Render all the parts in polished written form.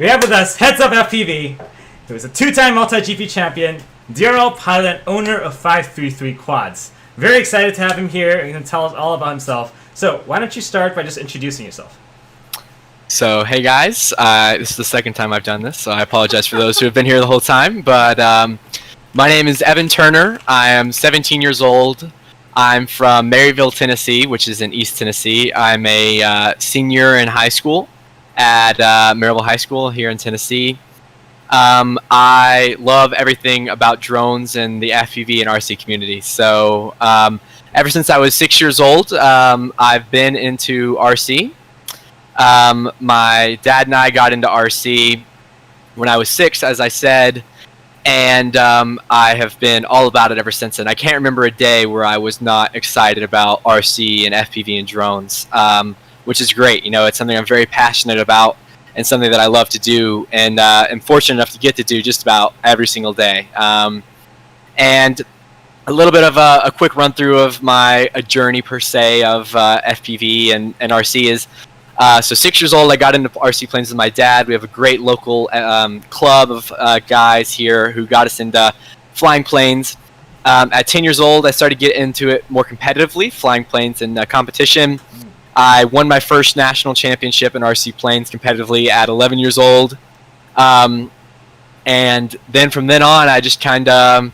we have with us Headsup FPV, who is a two-time Multigp champion, DRL pilot, and owner of 533 quads. Very excited to have him here, and he's going to tell us all about himself. So why don't you start by just introducing yourself? So, hey guys, this is the second time I've done this, so I apologize for those who have been here the whole time, but my name is Evan Turner. I am 17 years old. I'm from Maryville, Tennessee, which is in East Tennessee. I'm a senior in high school at Maryville High School here in Tennessee. I love everything about drones and the FPV and RC community. So ever since I was 6 years old, I've been into RC. My dad and I got into RC when I was 6, as I said, and I have been all about it ever since then. I can't remember a day where I was not excited about RC and FPV and drones, which is great. You know, it's something I'm very passionate about and something that I love to do, and am fortunate enough to get to do just about every single day. And a little bit of a quick run through of my journey per se of FPV and RC is, so 6 years old, I got into RC planes with my dad. We have a great local club of guys here who got us into flying planes. At 10 years old, I started to get into it more competitively, flying planes in competition. I won my first national championship in RC planes competitively at 11 years old. And then from then on, I just kind of,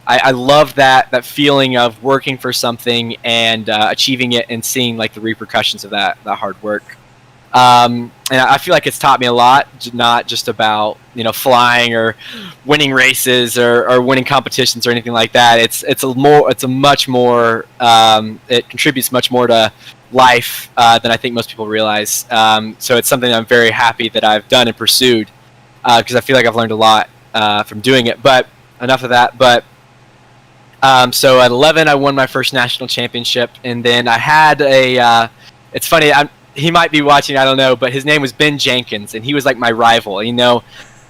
I love that feeling of working for something and achieving it and seeing like the repercussions of that hard work. And I feel like it's taught me a lot, not just about, you know, flying or winning races or winning competitions or anything like that. It contributes much more to life than I think most people realize. So it's something I'm very happy that I've done and pursued, because I feel like I've learned a lot from doing it. But enough of that. But so at 11, I won my first national championship, and then I had it's funny. He might be watching, I don't know, but his name was Ben Jenkins, and he was like my rival. You know,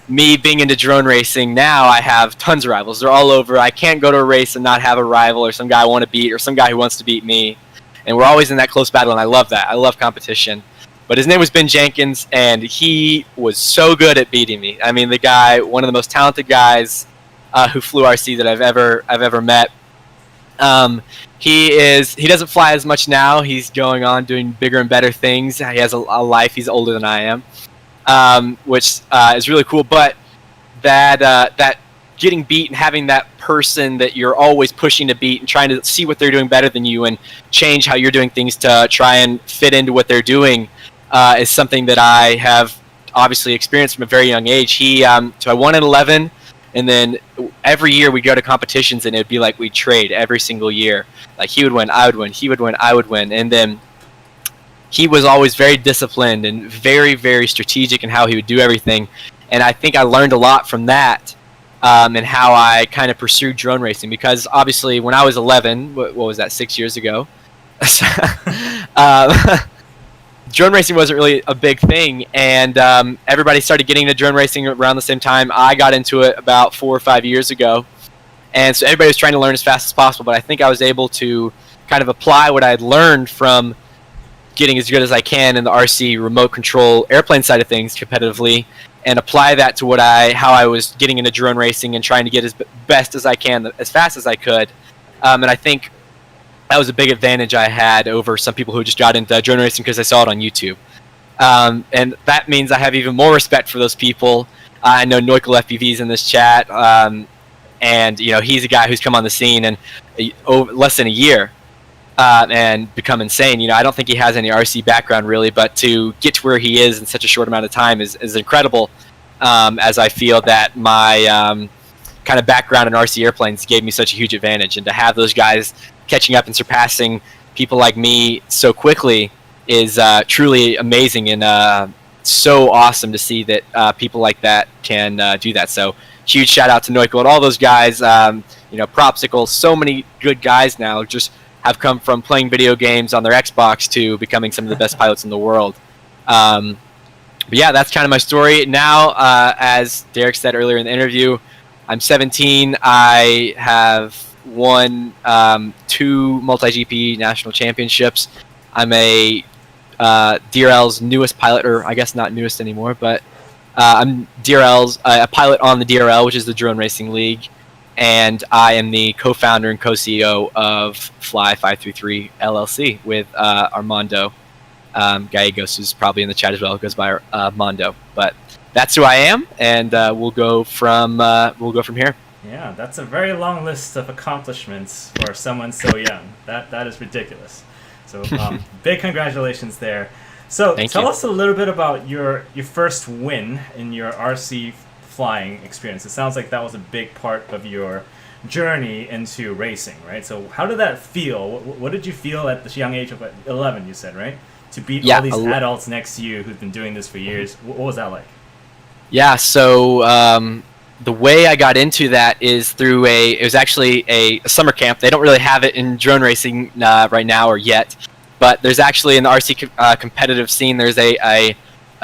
me being into drone racing, now I have tons of rivals. They're all over. I can't go to a race and not have a rival or some guy I want to beat or some guy who wants to beat me. And we're always in that close battle, and I love that. I love competition. But his name was Ben Jenkins, and he was so good at beating me. I mean, the guy, one of the most talented guys who flew RC that I've ever met. He doesn't fly as much now. He's going on doing bigger and better things. He has a life. He's older than I am, which is really cool. But that getting beat and having that person that you're always pushing to beat and trying to see what they're doing better than you and change how you're doing things to try and fit into what they're doing is something that I have obviously experienced from a very young age. So I won at 11. And then every year we go to competitions, and it'd be like we trade every single year. Like he would win, I would win, he would win, I would win. And then he was always very disciplined and very, very strategic in how he would do everything. And I think I learned a lot from that and how I kind of pursued drone racing. Because obviously when I was 11, what was that, 6 years ago? Drone racing wasn't really a big thing, and everybody started getting into drone racing around the same time. I got into it about 4 or 5 years ago, and so everybody was trying to learn as fast as possible, but I think I was able to kind of apply what I had learned from getting as good as I can in the RC remote control airplane side of things competitively, and apply that to how I was getting into drone racing and trying to get as best as I can, as fast as I could. And I think that was a big advantage I had over some people who just got into drone racing because I saw it on YouTube. And that means I have even more respect for those people. I know Noikal FPV's in this chat, and you know, he's a guy who's come on the scene in less than a year and become insane. You know, I don't think he has any RC background really, but to get to where he is in such a short amount of time is incredible, as I feel that my kind of background in RC airplanes gave me such a huge advantage, and to have those guys catching up and surpassing people like me so quickly is truly amazing, and so awesome to see that people like that can do that. So huge shout out to Noikal and all those guys. You know, Propsicle, so many good guys now just have come from playing video games on their Xbox to becoming some of the best pilots in the world. But yeah, that's kind of my story. Now, as Derek said earlier in the interview, I'm 17. I have won 2 Multigp national championships. I'm a DRL's newest pilot, or I guess not newest anymore, but I'm DRL's a pilot on the DRL, which is the Drone Racing League, and I am the co-founder and co-CEO of Fly533 LLC with Armando Gallegos, who's probably in the chat as well. It goes by Mondo, but that's who I am, and we'll go from here. Yeah, that's a very long list of accomplishments for someone so young. That is ridiculous. So big congratulations there. So tell us a little bit about your first win in your RC flying experience. It sounds like that was a big part of your journey into racing, right? So how did that feel? What did you feel at this young age of 11, you said, right? To beat all these adults next to you who've been doing this for years. What was that like? Yeah, so the way I got into that is through it was actually a summer camp. They don't really have it in drone racing right now or yet, but there's actually in the RC competitive scene, there's a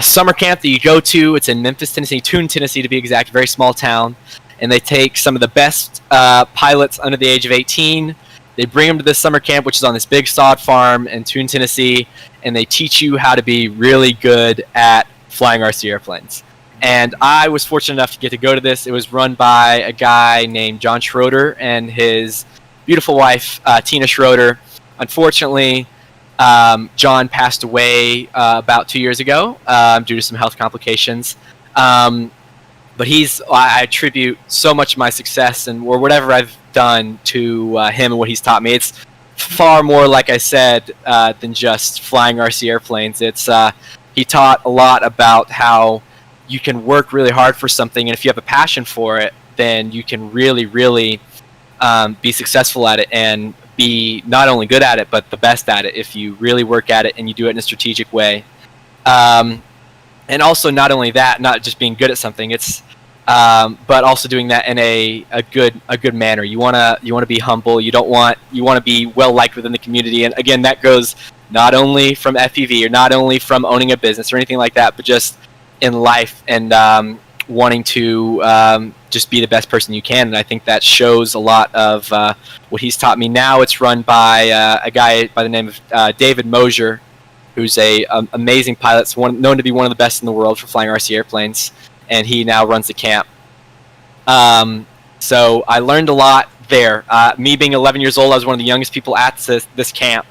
summer camp that you go to. It's in Memphis, Tennessee, Toon, Tennessee to be exact, a very small town, and they take some of the best pilots under the age of 18. They bring them to this summer camp, which is on this big sod farm in Toon, Tennessee, and they teach you how to be really good at flying RC airplanes. And I was fortunate enough to get to go to this. It was run by a guy named John Schroeder and his beautiful wife, Tina Schroeder. Unfortunately, John passed away about 2 years ago due to some health complications. But I attribute so much of my success or whatever I've done to him and what he's taught me. It's far more, like I said, than just flying RC airplanes. He taught a lot about how you can work really hard for something, and if you have a passion for it, then you can really, really be successful at it and be not only good at it, but the best at it if you really work at it and you do it in a strategic way. And also, not only that, not just being good at something, but also doing that in a good manner. You wanna be humble. You want to be well liked within the community. And again, that goes not only from FPV or not only from owning a business or anything like that, but just in life and wanting to just be the best person you can. And I think that shows a lot of what he's taught me. Now it's run by a guy by the name of David Mosier, who's a amazing pilot, known to be one of the best in the world for flying RC airplanes, and he now runs the camp. So I learned a lot there. Me being 11 years old, I was one of the youngest people at this camp.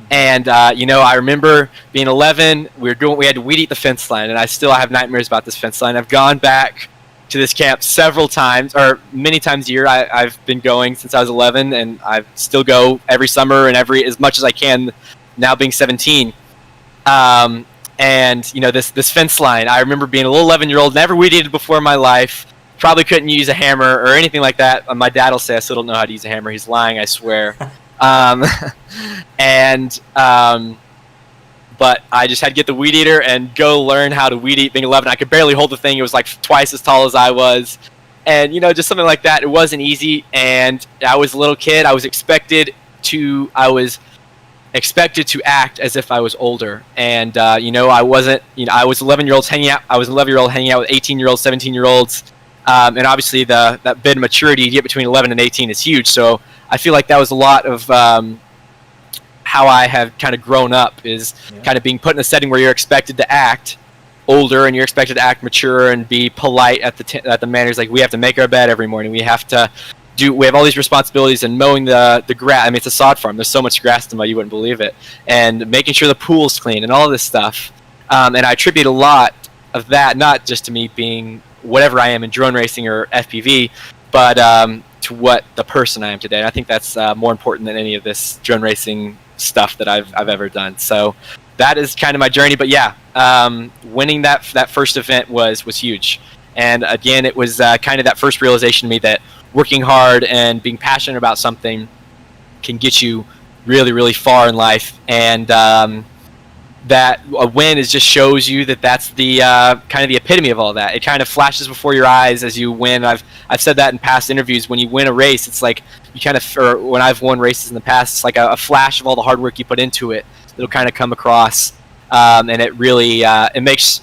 And I remember being 11. We had to weed eat the fence line, and I have nightmares about this fence line. I've gone back to this camp several times, or many times a year. I've been going since I was 11, and I still go every summer and as much as I can. Now being 17, and this fence line. I remember being a little 11-year-old, never weed eated before in my life. Probably couldn't use a hammer or anything like that. My dad will say I still don't know how to use a hammer. He's lying, I swear. But I just had to get the weed eater and go learn how to weed eat. Being 11, I could barely hold the thing. It was like twice as tall as I was, and just something like that. It wasn't easy, and I was a little kid. I was expected to act as if I was older, and I wasn't. I was 11-year-olds hanging out. I was 11-year-old hanging out with 18-year-olds, 17-year-olds, and obviously that bit of maturity you get between 11 and 18 is huge. So I feel like that was a lot of how I have kind of grown up, is kind of being put in a setting where you're expected to act older and you're expected to act mature and be polite at the manners. Like, we have to make our bed every morning. We have all these responsibilities, and mowing the grass. I mean, it's a sod farm. There's so much grass to mow, you wouldn't believe it. And making sure the pool's clean and all this stuff. And I attribute a lot of that, not just to me being whatever I am in drone racing or FPV, but to what the person I am today. And I think that's more important than any of this drone racing stuff that I've ever done. So that is kind of my journey. But yeah, winning that first event was huge. And again, it was kind of that first realization to me that working hard and being passionate about something can get you really, really far in life. And that a win just shows you that's the kind of the epitome of all that. It kind of flashes before your eyes as you win. I've said that in past interviews. When you win a race, it's like or when I've won races in the past, it's like a flash of all the hard work you put into it. It'll kind of come across, and it really it makes.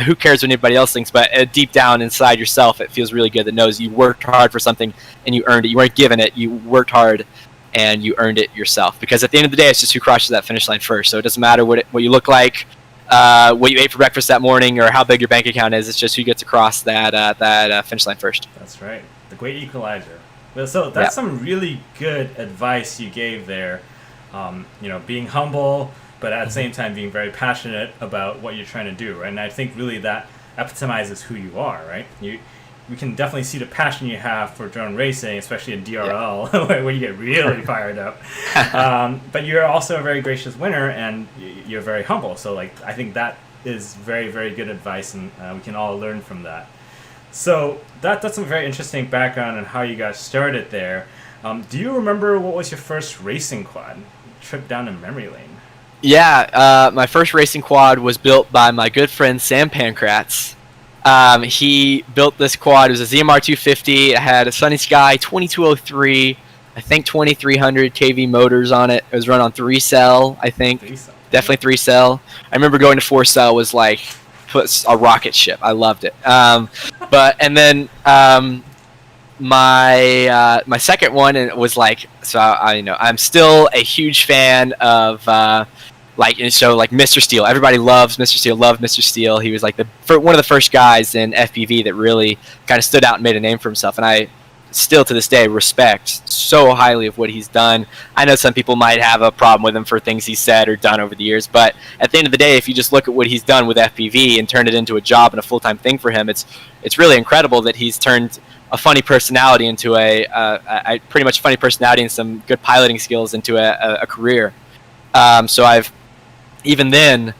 Who cares what anybody else thinks? But deep down inside yourself, it feels really good. That knows you worked hard for something and you earned it. You weren't given it. You worked hard and you earned it yourself. Because at the end of the day, it's just who crosses that finish line first. So it doesn't matter what you look like. what you ate for breakfast that morning or how big your bank account is. It's just who gets across that finish line first. That's right. The great equalizer. Well, so that's some really good advice you gave there. Being humble, but at the same time being very passionate about what you're trying to do, right? And I think really that epitomizes who you are, right? We can definitely see the passion you have for drone racing, especially in DRL, where you get really fired up. But you're also a very gracious winner, and you're very humble. So, I think that is very, very good advice, and we can all learn from that. So that's a very interesting background on how you got started there. Do you remember what was your first racing quad? Trip down a memory lane. Yeah, my first racing quad was built by my good friend Sam Pancratz. He built this quad. It was a ZMR 250. It had a Sunny Sky 2203, I think 2300 kV motors on it. It was run on 3-cell, I think. 3-cell. Definitely 3-cell. I remember going to 4-cell was like a rocket ship. I loved it. My second one was I'm still a huge fan of Mr. Steele. Everybody loves Mr. Steele. Loved Mr. Steele. He was like one of the first guys in FPV that really kind of stood out and made a name for himself. And I still to this day respect so highly of what he's done. I know some people might have a problem with him for things he's said or done over the years, but at the end of the day, if you just look at what he's done with FPV and turned it into a job and a full-time thing for him, it's really incredible that he's turned a funny personality into a pretty much funny personality and some good piloting skills into a career. Even then,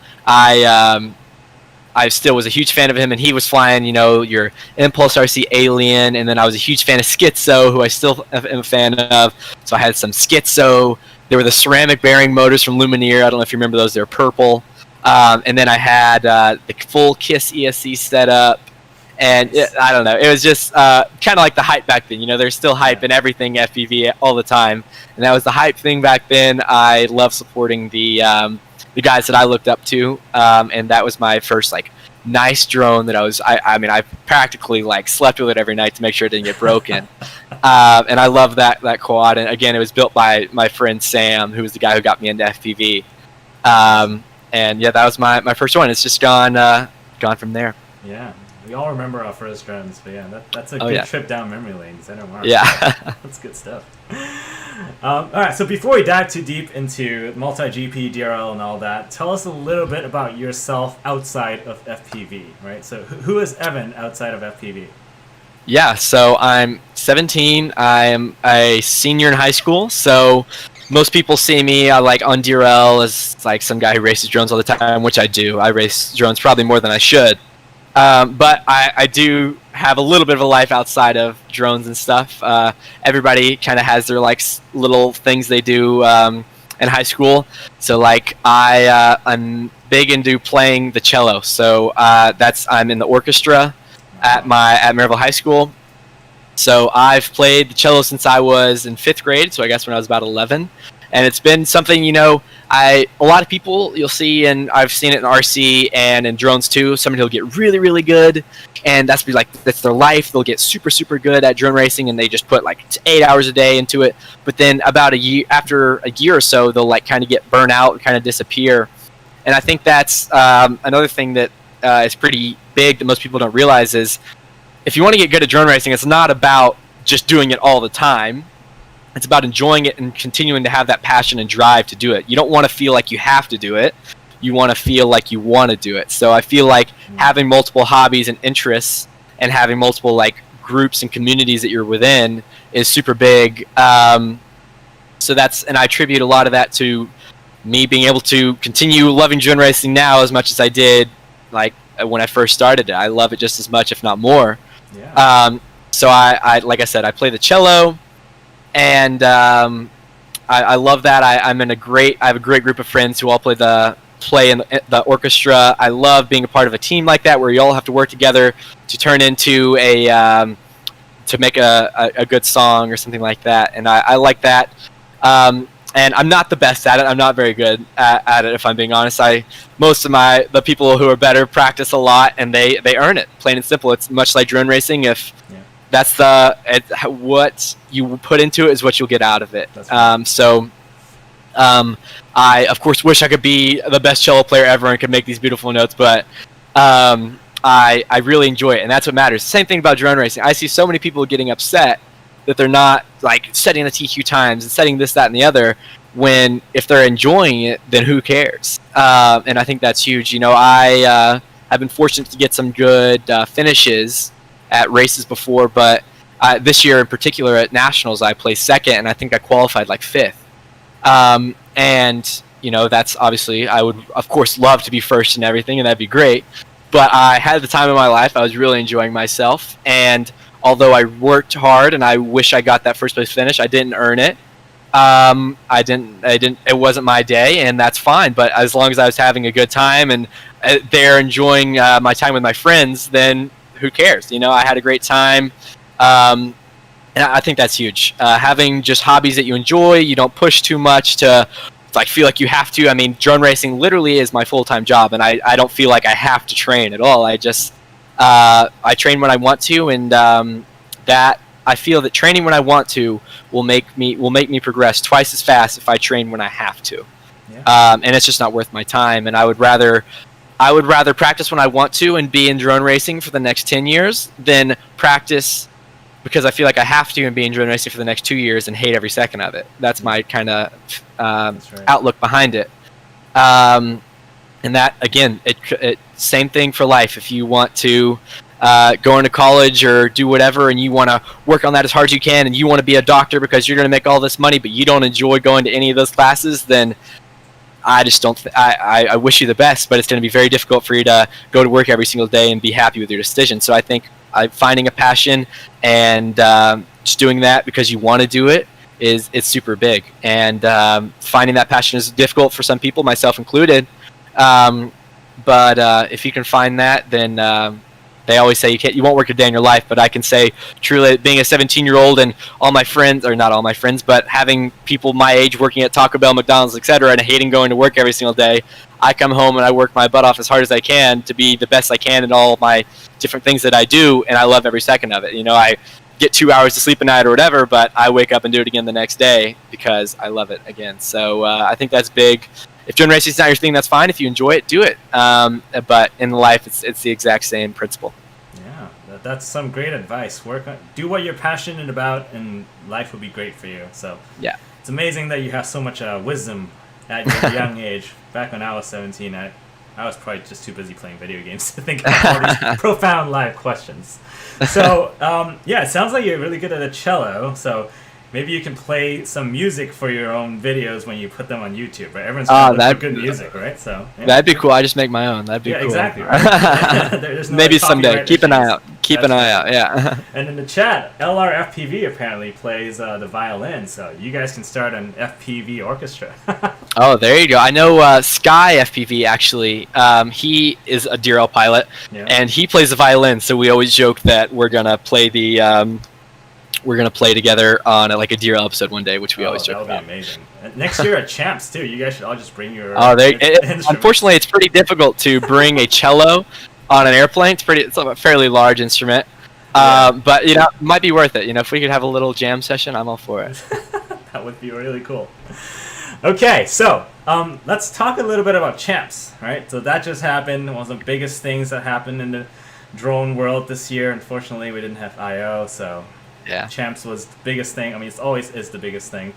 I still was a huge fan of him, and he was flying, your Impulse RC Alien, and then I was a huge fan of Schizo, who I still am a fan of. So I had some Schizo. There were the ceramic bearing motors from Lumineer. I don't know if you remember those. They're purple. And then I had the full KISS ESC setup. And I don't know. It was just kind of like the hype back then. There's still hype in everything FPV all the time. And that was the hype thing back then. I love supporting the guys that I looked up to, and that was my first nice drone that I practically slept with it every night to make sure it didn't get broken. And I love that quad. And again, it was built by my friend Sam, who was the guy who got me into FPV. And yeah, that was my first one. It's just gone from there. Yeah. We all remember our first drones, but yeah, that's a good trip down memory lanes. I know, Mark. Yeah. That's good stuff. All right, so before we dive too deep into Multigp, DRL, and all that, tell us a little bit about yourself outside of FPV, right? So who is Evan outside of FPV? Yeah, so I'm 17. I'm a senior in high school, so most people see me on DRL as some guy who races drones all the time, which I do. I race drones probably more than I should. But I do have a little bit of a life outside of drones and stuff. Everybody kind of has their little things they do in high school. So I'm big into playing the cello. So I'm in the orchestra at Maryville High School. So I've played the cello since I was in 5th grade. So I guess when I was about 11. And it's been something, a lot of people you'll see, and I've seen it in RC and in drones too. Somebody will get really, really good, and that's their life. They'll get super, super good at drone racing, and they just put 8 hours a day into it. But then after a year or so, they'll kind of get burnt out and kind of disappear. And I think that's another thing that is pretty big that most people don't realize is if you want to get good at drone racing, it's not about just doing it all the time. It's about enjoying it and continuing to have that passion and drive to do it. You don't want to feel like you have to do it. You want to feel like you want to do it. So I feel like having multiple hobbies and interests and having multiple groups and communities that you're within is super big. And I attribute a lot of that to me being able to continue loving drone racing now as much as I did when I first started it. I love it just as much, if not more. Yeah. So I like I said, I play the cello. And I love that. I have a great group of friends who all play in the orchestra. I love being a part of a team like that, where you all have to work together to turn into to make a good song or something like that. And I like that. And I'm not the best at it. I'm not very good at it, if I'm being honest. Most of the people who are better practice a lot, and they earn it. Plain and simple. It's much like drone racing. That's what you put into it is what you'll get out of it. I, of course, wish I could be the best cello player ever and could make these beautiful notes, but I really enjoy it, and that's what matters. Same thing about drone racing. I see so many people getting upset that they're not like setting the TQ times and setting this, that, and the other, when if they're enjoying it, then who cares? And I think that's huge. You know, I have been fortunate to get some good finishes at races before, but this year in particular at Nationals, I placed second, and I think I qualified like fifth. And, you know, that's obviously, I would, of course, love to be first and everything, and that'd be great. But I had the time of my life. I was really enjoying myself. And although I worked hard and I wish I got that first place finish, I didn't earn it. It wasn't my day, and that's fine. But as long as I was having a good time and there enjoying my time with my friends, then who cares? You know, I had a great time. And I think that's huge. Having just hobbies that you enjoy, you don't push too much to like feel like you have to. I mean, drone racing literally is my full-time job, and I don't feel like I have to train at all. I just I train when I want to, and that I feel that training when I want to will make me progress twice as fast if I train when I have to. Yeah. And it's just not worth my time. And I would rather practice when I want to and be in drone racing for the next 10 years than practice because I feel like I have to and be in drone racing for the next 2 years and hate every second of it. That's my kind of outlook behind it. And that, again, it same thing for life. If you want to go into college or do whatever and you want to work on that as hard as you can and you want to be a doctor because you're going to make all this money but you don't enjoy going to any of those classes, then I just don't. I wish you the best, but it's going to be very difficult for you to go to work every single day and be happy with your decision. So I think finding a passion and just doing that because you want to do it it's super big. And finding that passion is difficult for some people, myself included. But if you can find that, then they always say you won't work a day in your life, but I can say truly being a 17-year-old and all my friends, or not all my friends, but having people my age working at Taco Bell, McDonald's, etc., and hating going to work every single day, I come home and I work my butt off as hard as I can to be the best I can in all my different things that I do, and I love every second of it. You know, I get 2 hours to sleep a night or whatever, but I wake up and do it again the next day because I love it again. So I think that's big. If drone racing is not your thing, that's fine. If you enjoy it, do it. But in life, it's the exact same principle. Yeah, that's some great advice. Do what you're passionate about, and life will be great for you. So yeah, it's amazing that you have so much wisdom at your young age. Back when I was 17, I was probably just too busy playing video games to think about all these profound life questions. So yeah, it sounds like you're really good at the cello. So maybe you can play some music for your own videos when you put them on YouTube, right? Everyone's going to look for good music, right? So yeah. That'd be cool. I just make my own. That'd be cool. Exactly. Right? There's no maybe someday. Keep an eye out. Keep an eye out. Yeah. And in the chat, LRFPV apparently plays the violin, so you guys can start an FPV orchestra. Oh, there you go. I know Sky FPV actually. He is a DRL pilot, and he plays the violin. So we always joke that we're gonna play together on like a DRL episode one day, which we always joke about. That would be amazing. Next year at Champs too, you guys should all just bring your. Unfortunately, it's pretty difficult to bring a cello on an airplane. It's a fairly large instrument, but you know, it might be worth it. You know, if we could have a little jam session, I'm all for it. That would be really cool. Okay, so let's talk a little bit about Champs. Right, so that just happened. One of the biggest things that happened in the drone world this year. Unfortunately, we didn't have I/O, so. Yeah. Champs was the biggest thing. I mean, it always is the biggest thing.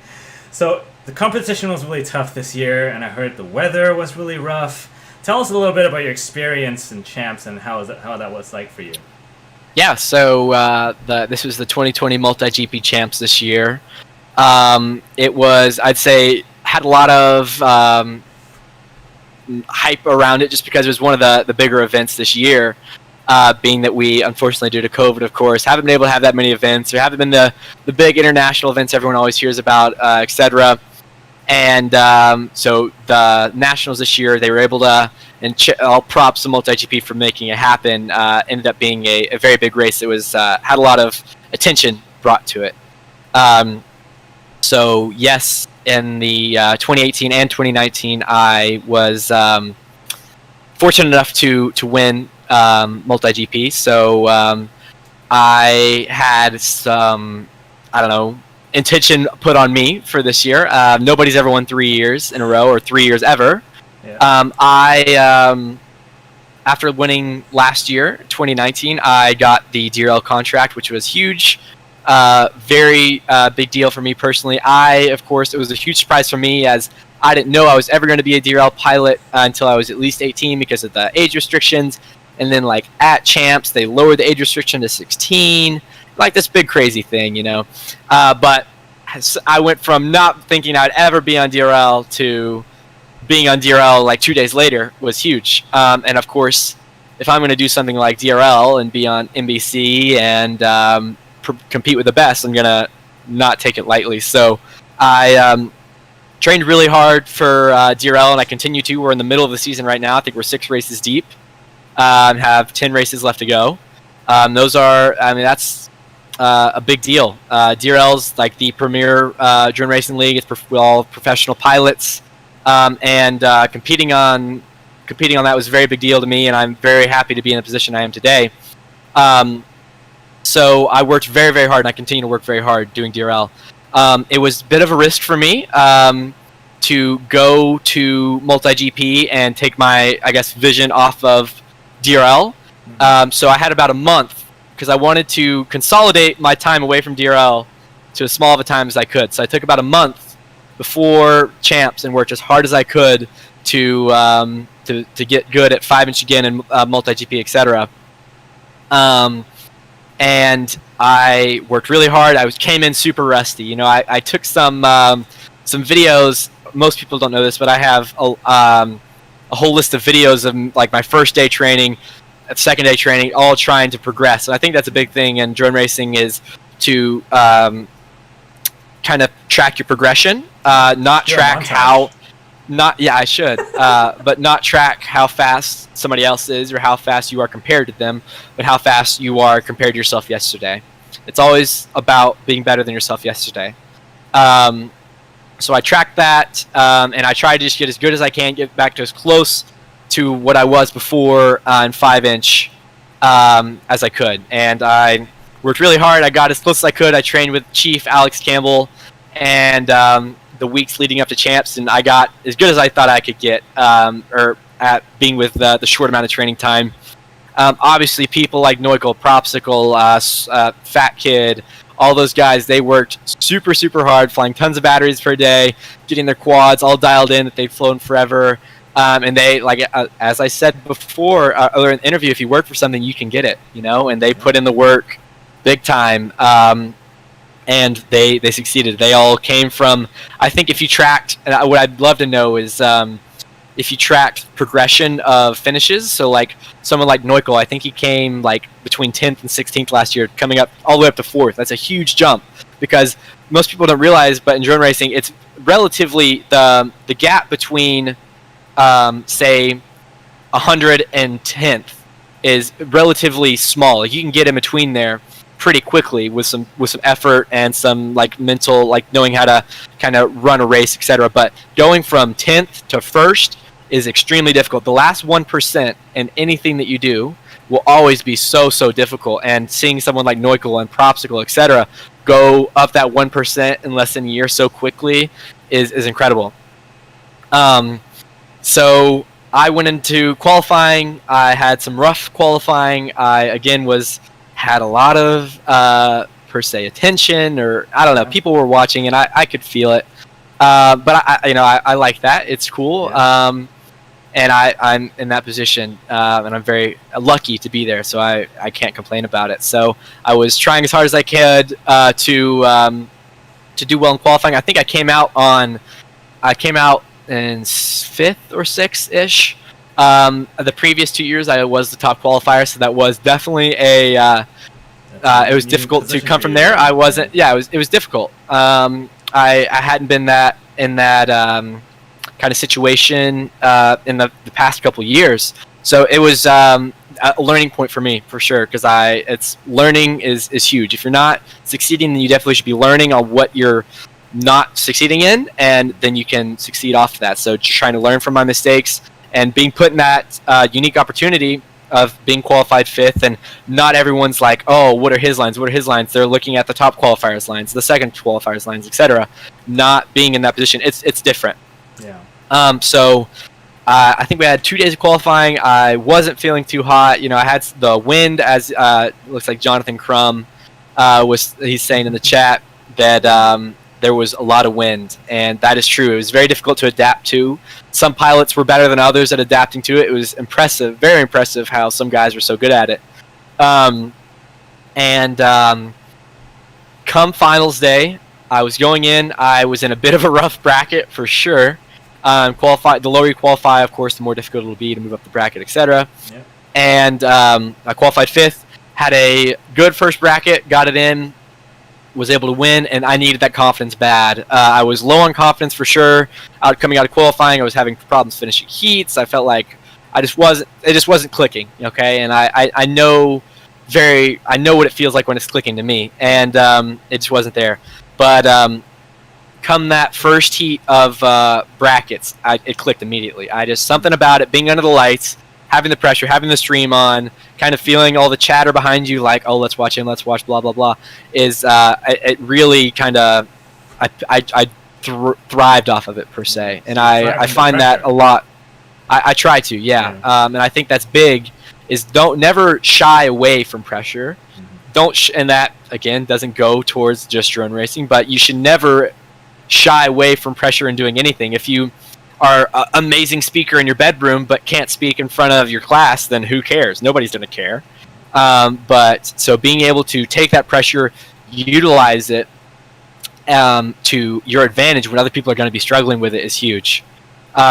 So the competition was really tough this year, and I heard the weather was really rough. Tell us a little bit about your experience in Champs and how that was like for you. Yeah, so this was the 2020 Multigp Champs this year. It was, I'd say, had a lot of hype around it just because it was one of the bigger events this year. Being that we, unfortunately, due to COVID, of course, haven't been able to have that many events. There haven't been the big international events everyone always hears about, etc. And so the nationals this year, they were able to, and I'll props to Multigp for making it happen. Ended up being a very big race. It was had a lot of attention brought to it. So yes, in the 2018 and 2019, I was fortunate enough to win Multigp. So I had some, I don't know, intention put on me for this year. Nobody's ever won 3 years in a row or 3 years ever. Yeah. After winning last year, 2019, I got the DRL contract, which was huge. Very big deal for me personally. Of course, it was a huge surprise for me, as I didn't know I was ever going to be a DRL pilot until I was at least 18 because of the age restrictions. And then, like, at Champs, they lowered the age restriction to 16. Like, this big crazy thing, you know. But I went from not thinking I'd ever be on DRL to being on DRL like 2 days later was huge. And of course, if I'm going to do something like DRL and be on NBC and compete with the best, I'm going to not take it lightly. So I trained really hard for DRL, and I continue to. We're in the middle of the season right now. I think we're 6 races deep. Have 10 races left to go. That's a big deal. DRL's like the premier drone racing league. It's with all professional pilots. And competing on that was a very big deal to me, and I'm very happy to be in the position I am today. So I worked very, very hard, and I continue to work very hard doing DRL. It was a bit of a risk for me to go to Multigp and take my, I guess, vision off of DRL. So I had about a month because I wanted to consolidate my time away from DRL to as small of a time as I could. So I took about a month before Champs and worked as hard as I could to get good at 5-inch again and Multigp, etc. And I worked really hard. I came in super rusty. You know, I took some videos. Most people don't know this, but I have a whole list of videos of like my first day training, second day training, all trying to progress. And I think that's a big thing in drone racing, is to kind of track your progression, not track how. I should, but not track how fast somebody else is or how fast you are compared to them, but how fast you are compared to yourself yesterday. It's always about being better than yourself yesterday. So I tracked that, and I tried to just get as good as I can, get back to as close to what I was before in 5-inch as I could. And I worked really hard. I got as close as I could. I trained with Chief Alex Campbell, and the weeks leading up to Champs, and I got as good as I thought I could get, or at being with the short amount of training time. Obviously, people like Noikle, Propsicle, Fat Kid, all those guys, they worked super, super hard, flying tons of batteries per day, getting their quads all dialed in that they've flown forever. And they, like, as I said before, earlier in the interview, if you work for something, you can get it, you know, and they put in the work big time. And they succeeded. They all came from, I think if you tracked, and what I'd love to know is if you tracked progression of finishes. So like someone like Noikle, I think he came like between 10th and 16th last year, coming up all the way up to 4th. That's a huge jump, because most people don't realize, but in drone racing, it's relatively, the gap between, say, 100 and 10th is relatively small. Like, you can get in between there pretty quickly with some effort and some like mental, like knowing how to kind of run a race, etc. But going from 10th to 1st is extremely difficult. The last 1% in anything that you do will always be so difficult. And seeing someone like Noikle and Propsicle, etc., go up that 1% in less than a year so quickly is incredible. So I went into qualifying. I had some rough qualifying. I again had a lot of per se attention, or I don't know, people were watching, and I could feel it. But I like that. It's cool. Yeah. And I'm in that position, and I'm very lucky to be there. So I can't complain about it. So I was trying as hard as I could to do well in qualifying. I think I came out in 5th or 6th ish. The previous 2 years I was the top qualifier, so that was definitely it was difficult to come from there. I wasn't. Yeah, it was difficult. I hadn't been in that kind of situation in the past couple years, so it was a learning point for me for sure. Because learning is huge. If you're not succeeding, then you definitely should be learning on what you're not succeeding in, and then you can succeed off of that. So just trying to learn from my mistakes and being put in that unique opportunity of being qualified 5th, and not everyone's like, oh, what are his lines? What are his lines? They're looking at the top qualifiers lines, the second qualifiers lines, etc. Not being in that position, it's different. Yeah. So I think we had 2 days of qualifying. I wasn't feeling too hot. I had the wind, as looks like Jonathan Crum he's saying in the chat that there was a lot of wind, and that is true. It was very difficult to adapt to. Some pilots were better than others at adapting to it. It was impressive, very impressive how some guys were so good at it. Come finals day, I was going in. I was in a bit of a rough bracket for sure. The lower you qualify, of course, the more difficult it will be to move up the bracket, etc. Yep. And I qualified 5th, had a good first bracket, got it in, was able to win, and I needed that confidence bad. I was low on confidence for sure. Coming out of qualifying, I was having problems finishing heats. I felt like it just wasn't clicking. Okay, and I know what it feels like when it's clicking to me, and it just wasn't there. But come that first heat of brackets, it clicked immediately. Something about it, being under the lights, having the pressure, having the stream on, kind of feeling all the chatter behind you, like, oh, let's watch him, let's watch blah blah blah, is it really kind of I thrived off of it per se, and I find that a lot. I try to, yeah. And I think that's big. Is never shy away from pressure. And that again doesn't go towards just drone racing, but you should never shy away from pressure in doing anything. If you are an amazing speaker in your bedroom but can't speak in front of your class, then who cares? Nobody's going to care. But so being able to take that pressure, utilize it to your advantage when other people are going to be struggling with it is huge.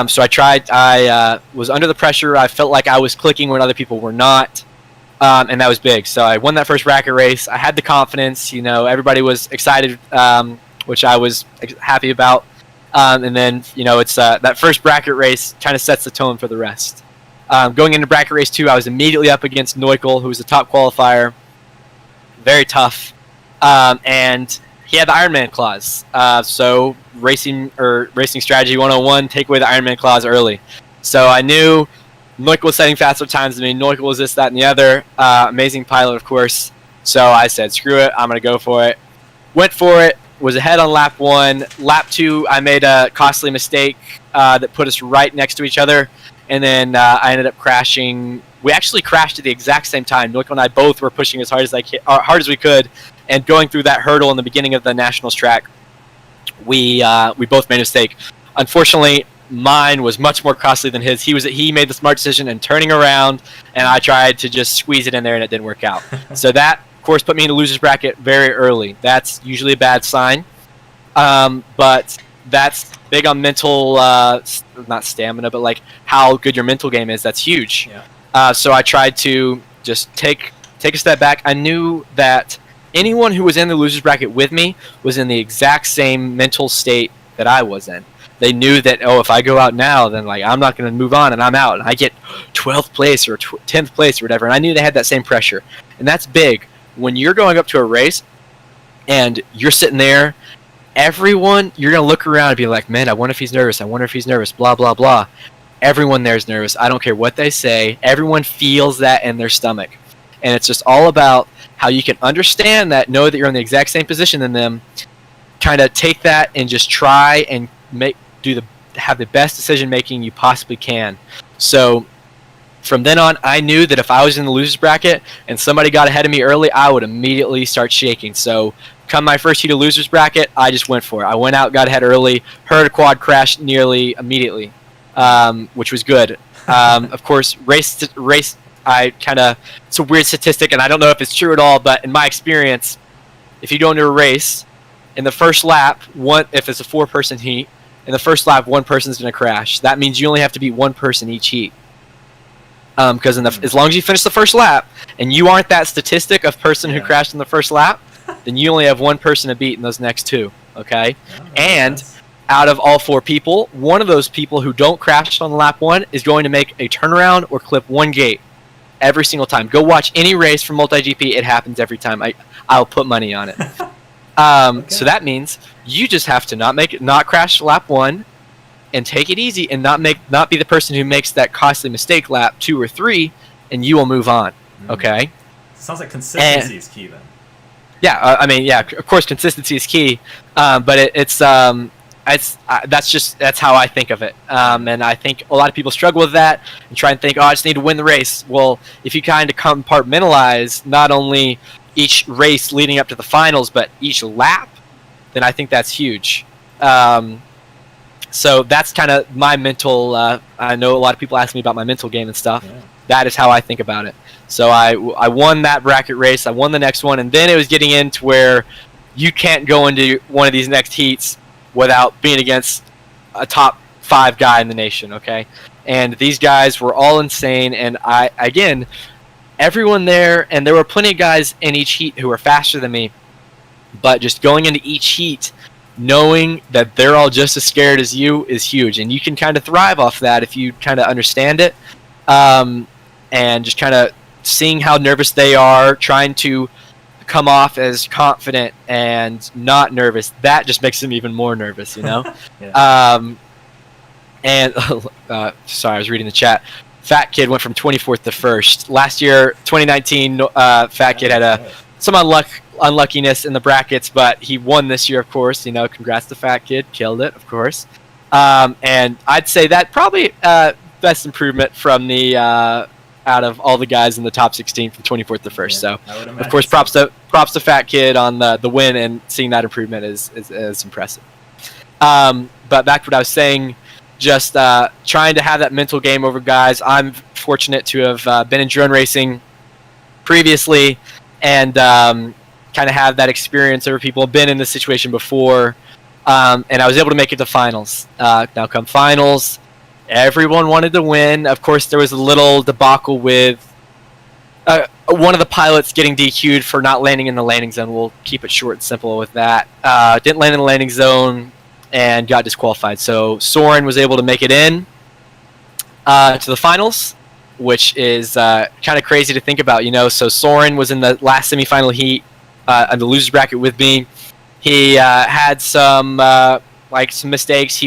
So I tried. I was under the pressure. I felt like I was clicking when other people were not, and that was big. So I won that first bracket race. I had the confidence. Everybody was excited, which I was happy about. And then, it's that first bracket race kind of sets the tone for the rest. Going into bracket race 2, I was immediately up against Neukel, who was the top qualifier. Very tough. And he had the Ironman clause. So racing strategy 101, take away the Ironman clause early. So I knew Neukel was setting faster times than me. Neukel was this, that, and the other. Amazing pilot, of course. So I said, screw it, I'm going to go for it. Went for it. Was ahead on lap 1. Lap 2, I made a costly mistake that put us right next to each other, and then I ended up crashing. We actually crashed at the exact same time. Neukel and I both were pushing as hard as we could, and going through that hurdle in the beginning of the nationals track, we both made a mistake. Unfortunately, mine was much more costly than his. He made the smart decision and turning around, and I tried to just squeeze it in there, and it didn't work out. So that, of course, put me in the loser's bracket very early. That's usually a bad sign, but that's big on mental, not stamina, but like how good your mental game is. That's huge. Yeah. So I tried to just take a step back. I knew that anyone who was in the loser's bracket with me was in the exact same mental state that I was in. They knew that, if I go out now, then I'm not going to move on, and I'm out, and I get 12th place or 10th place or whatever. And I knew they had that same pressure, and that's big. When you're going up to a race and you're sitting there, everyone, you're going to look around and be like, man, I wonder if he's nervous. I wonder if he's nervous, blah, blah, blah. Everyone there is nervous. I don't care what they say. Everyone feels that in their stomach. And it's just all about how you can understand that, know that you're in the exact same position than them, kind of take that and just try and have the best decision making you possibly can. So from then on, I knew that if I was in the loser's bracket and somebody got ahead of me early, I would immediately start shaking. So come my first heat of loser's bracket, I just went for it. I went out, got ahead early, heard a quad crash nearly immediately, which was good. Of course, race. It's a weird statistic, and I don't know if it's true at all, but in my experience, if you go into a race, in the first lap, if it's a 4-person heat, in the first lap, one person's going to crash. That means you only have to beat one person each heat. Because as long as you finish the first lap, and you aren't that statistic of person who crashed in the first lap, then you only have one person to beat in those next 2. Okay? And out of all 4 people, one of those people who don't crash on lap 1 is going to make a turnaround or clip one gate every single time. Go watch any race from Multigp. It happens every time. I'll put money on it. So that means you just have to not crash lap 1, and take it easy, and not be the person who makes that costly mistake lap 2 or 3, and you will move on. Okay. Sounds like consistency is key then. Yeah, I mean, yeah, of course, consistency is key, but that's how I think of it, and I think a lot of people struggle with that and try and think, oh, I just need to win the race. Well, if you kind of compartmentalize not only each race leading up to the finals, but each lap, then I think that's huge. So that's kind of my mental. I know a lot of people ask me about my mental game and stuff. Yeah. That is how I think about it. So I won that bracket race. I won the next one, and then it was getting into where you can't go into one of these next heats without being against a top 5 guy in the nation, okay? And these guys were all insane, and everyone there, and there were plenty of guys in each heat who were faster than me, but just going into each heat, knowing that they're all just as scared as you is huge, and you can kind of thrive off that if you kind of understand it, and just kind of seeing how nervous they are, trying to come off as confident and not nervous, that just makes them even more nervous, you know? Yeah. Sorry, I was reading the chat. Fat Kid went from 24th to 1st. Last year, 2019, Fat Kid had some unluckiness in the brackets, but he won this year, of course. You know, congrats to Fat Kid. Killed it, of course. And I'd say that probably best improvement from the out of all the guys in the top 16 from 24th to 1st. Yeah, so, of course, props to Fat Kid on the win, and seeing that improvement is impressive. But back to what I was saying, just trying to have that mental game over guys. I'm fortunate to have been in drone racing previously, and kind of have that experience over people. Have been in this situation before, and I was able to make it to finals. Now come finals, everyone wanted to win. Of course, there was a little debacle with one of the pilots getting DQ'd for not landing in the landing zone. We'll keep it short and simple with that. Didn't land in the landing zone and got disqualified. So Soren was able to make it in to the finals, which is kind of crazy to think about, you know. So Soren was in the last semifinal heat on the loser's bracket with me. He had some mistakes.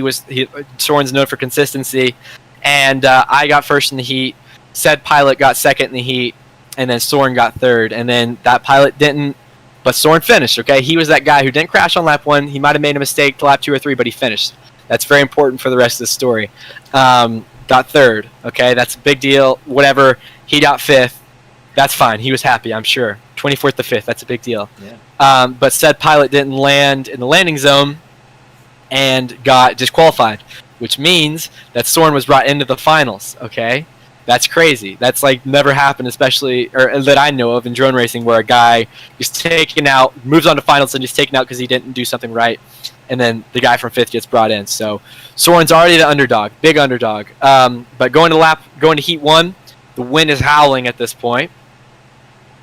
Soren's known for consistency, and I got first in the heat. Said pilot got second in the heat, and then Soren got third, and then that pilot didn't, but Soren finished. Okay, he was that guy who didn't crash on lap 1. He might have made a mistake to lap 2 or 3, but he finished. That's very important for the rest of the story. Got third. Okay, that's a big deal. Whatever. He got 5th. That's fine. He was happy, I'm sure. 24th to 5th. That's a big deal. Yeah. But said pilot didn't land in the landing zone and got disqualified, which means that Soren was brought into the finals. Okay, that's crazy. That's like never happened, especially or that I know of in drone racing, where a guy is taken out, moves on to finals, and is taken out because he didn't do something right, and then the guy from 5th gets brought in. So Soren's already the underdog, big underdog. But going to heat 1, the wind is howling at this point.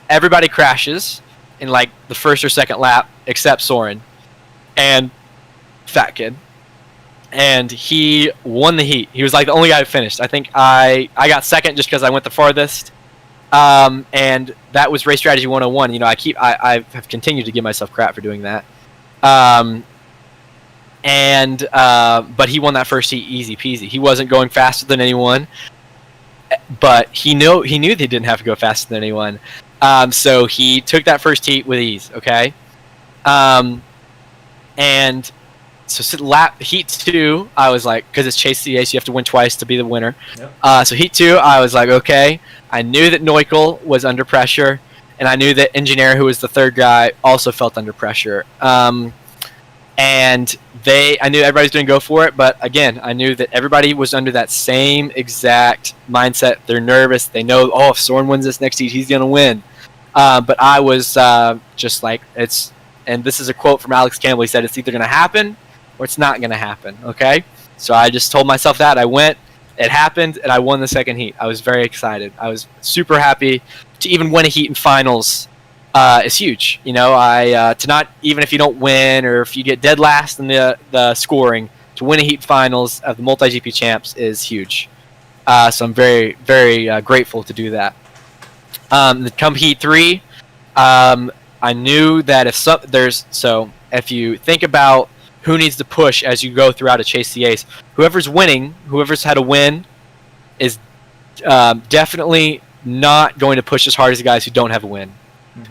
Everybody crashes in like the first or second lap except Soren and Fat Kid, and he won the heat. He was like the only guy who finished. I think I got second just because I went the farthest, and that was race strategy 101. You know, I have continued to give myself crap for doing that, but he won that first heat easy peasy. He wasn't going faster than anyone, but he knew they didn't have to go faster than anyone. So he took that first heat with ease. Okay, and so heat 2, I was like, because it's Chase CA, so you have to win twice to be the winner. Yep. So heat 2, I was like, okay. I knew that Neukel was under pressure, and I knew that Engineer, who was the third guy, also felt under pressure. And I knew everybody's going to go for it, but again, I knew that everybody was under that same exact mindset. They're nervous. They know, oh, if Soren wins this next heat, he's going to win. But I was just like, and this is a quote from Alex Campbell. He said, it's either going to happen or it's not going to happen, okay? So I just told myself that. I went, it happened, and I won the second heat. I was very excited. I was super happy to even win a heat in finals. Is huge, you know. To not, even if you don't win or if you get dead last in the scoring, to win a heat in finals of the Multigp champs is huge. So I'm very, very grateful to do that. Come heat 3, I knew that if you think about who needs to push as you go throughout a Chase CAs, whoever's winning, whoever's had a win, is definitely not going to push as hard as the guys who don't have a win.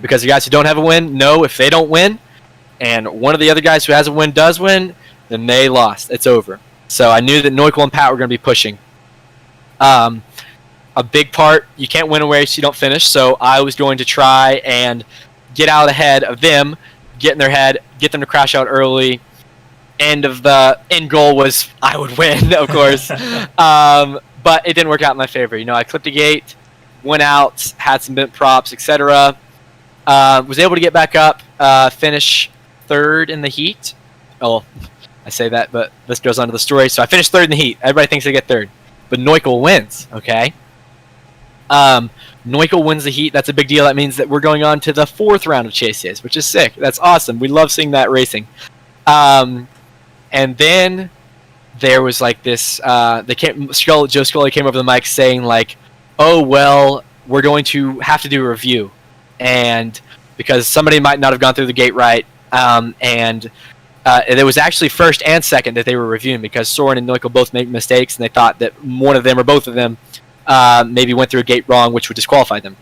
Because the guys who don't have a win know if they don't win, and one of the other guys who has a win does win, then they lost. It's over. So I knew that Noikul and Pat were going to be pushing. A big part, you can't win a race you don't finish, so I was going to try and get out ahead of them, get in their head, get them to crash out early. End goal was I would win, of course. But it didn't work out in my favor. I clipped a gate, went out, had some bent props, etc. Was able to get back up, finish third in the heat. Oh, I say that, but this goes on to the story. So I finished third in the heat. Everybody thinks I get third. But Noikul wins, okay? Noikul wins the heat. That's a big deal. That means that we're going on to the 4th round of chases, which is sick. That's awesome. We love seeing that racing. And then there was like this, Joe Scully came over the mic saying like, oh, well, we're going to have to do a review. And because somebody might not have gone through the gate right, and it was actually first and second that they were reviewing because Soren and Noikul both made mistakes, and they thought that one of them or both of them maybe went through a gate wrong, which would disqualify them.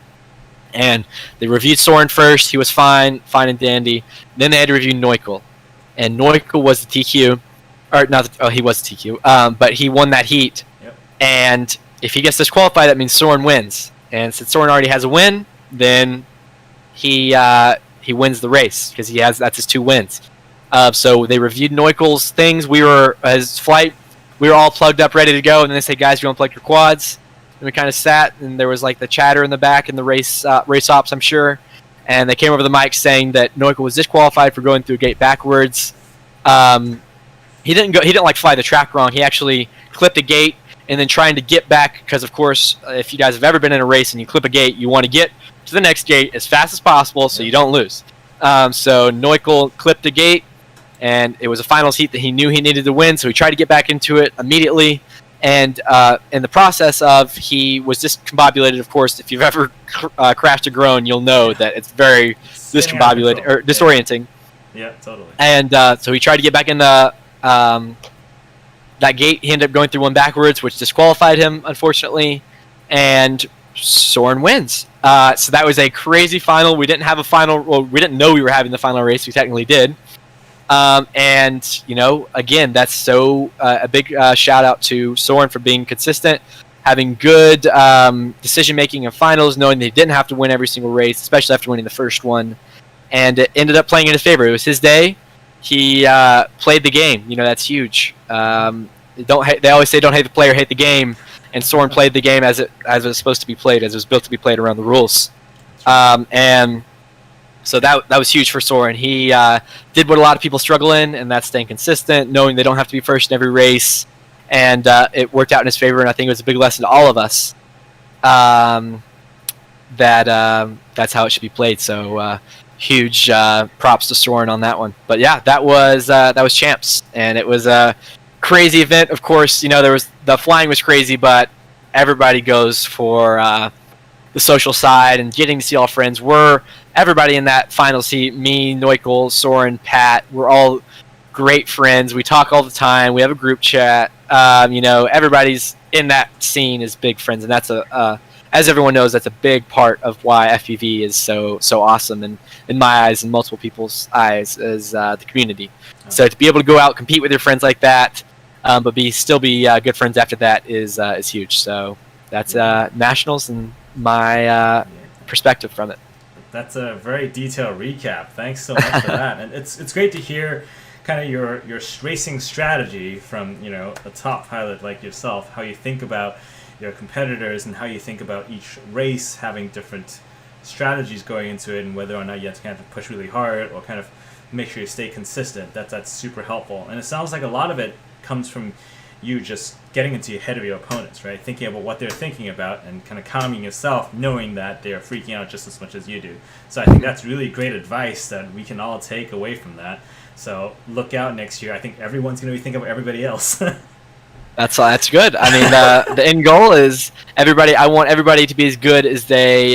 And they reviewed Soren first. He was fine and dandy. Then they had to review Noikul. And Noikul was the TQ. Or not, he was the TQ. But he won that heat. Yep. And if he gets disqualified, that means Soren wins. And since Soren already has a win, then he wins the race because that's his 2 wins. So they reviewed Noikul's things. His flight. We were all plugged up, ready to go. And then they said, "Guys, you want to plug your quads?" And we kind of sat, and there was like the chatter in the back in the race ops, I'm sure. And they came over the mic saying that Noikul was disqualified for going through a gate backwards. He didn't like fly the track wrong. He actually clipped a gate and then trying to get back because, of course, if you guys have ever been in a race and you clip a gate, you want to get to the next gate as fast as possible so you don't lose. So Noikul clipped a gate, and it was a finals heat that he knew he needed to win, so he tried to get back into it immediately. And in the process he was discombobulated, of course. If you've ever crashed a drone, you'll know that it's very discombobulated or disorienting. Yeah, totally. And so he tried to get back in that gate. He ended up going through one backwards, which disqualified him, unfortunately. And Soren wins. So that was a crazy final. We didn't have a final. Well, we didn't know we were having the final race. We technically did. And again, that's so a big shout out to Soren for being consistent, having good decision making in finals, knowing that he didn't have to win every single race, especially after winning the first one. And it ended up playing in his favor. It was his day. He played the game. That's huge. They always say don't hate the player, hate the game. And Soren played the game as it was supposed to be played, as it was built to be played around the rules. And so that was huge for Soren. He did what a lot of people struggle in, and that's staying consistent, knowing they don't have to be first in every race. And it worked out in his favor, and I think it was a big lesson to all of us that that's how it should be played. So huge props to Soren on that one. But yeah, that was champs, and it was a crazy event. Of course, the flying was crazy, but everybody goes for the social side and getting to see all friends. Everybody in that finals heat, me, Noikul, Soren, Pat, we're all great friends. We talk all the time. We have a group chat. Everybody's in that scene is big friends, and that's as everyone knows, that's a big part of why FPV is so awesome, and in my eyes and multiple people's eyes, is the community. Oh. So to be able to go out, compete with your friends like that, but still be good friends after that is huge. So that's nationals and my perspective from it. That's a very detailed recap. Thanks so much for that. And it's great to hear kind of your racing strategy from a top pilot like yourself, how you think about your competitors and how you think about each race having different strategies going into it, and whether or not you have to kind of push really hard or kind of make sure you stay consistent. That's super helpful. And it sounds like a lot of it comes from you just getting into the head of your opponents, right? Thinking about what they're thinking about and kind of calming yourself, knowing that they're freaking out just as much as you do. So I think that's really great advice that we can all take away from that. So look out next year. I think everyone's going to be thinking about everybody else. That's good. I mean, the end goal is everybody. I want everybody to be as good as they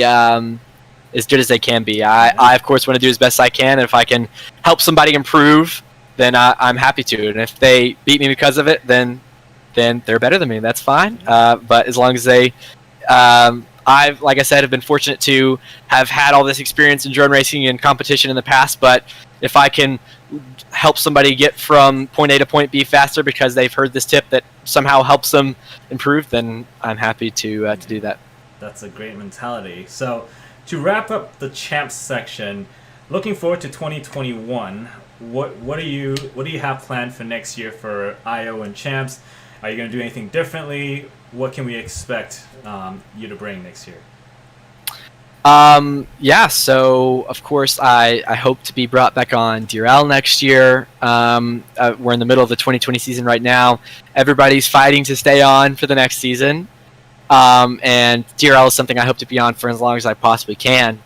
can be. I of course want to do as best I can. And if I can help somebody improve, then I'm happy to. And if they beat me because of it, then they're better than me. That's fine. But as long as they, I like I said, have been fortunate to have had all this experience in drone racing and competition in the past, but if I can help somebody get from point A to point B faster because they've heard this tip that somehow helps them improve, then I'm happy to do that. That's a great mentality. So to wrap up the champs section, looking forward to 2021, what do you have planned for next year for IO and champs? Are you going to do anything differently? What can we expect you to bring next year? Yeah, so of course I hope to be brought back on DRL next year. We're in the middle of the 2020 season right now. Everybody's fighting to stay on for the next season. And DRL is something I hope to be on for as long as I possibly can.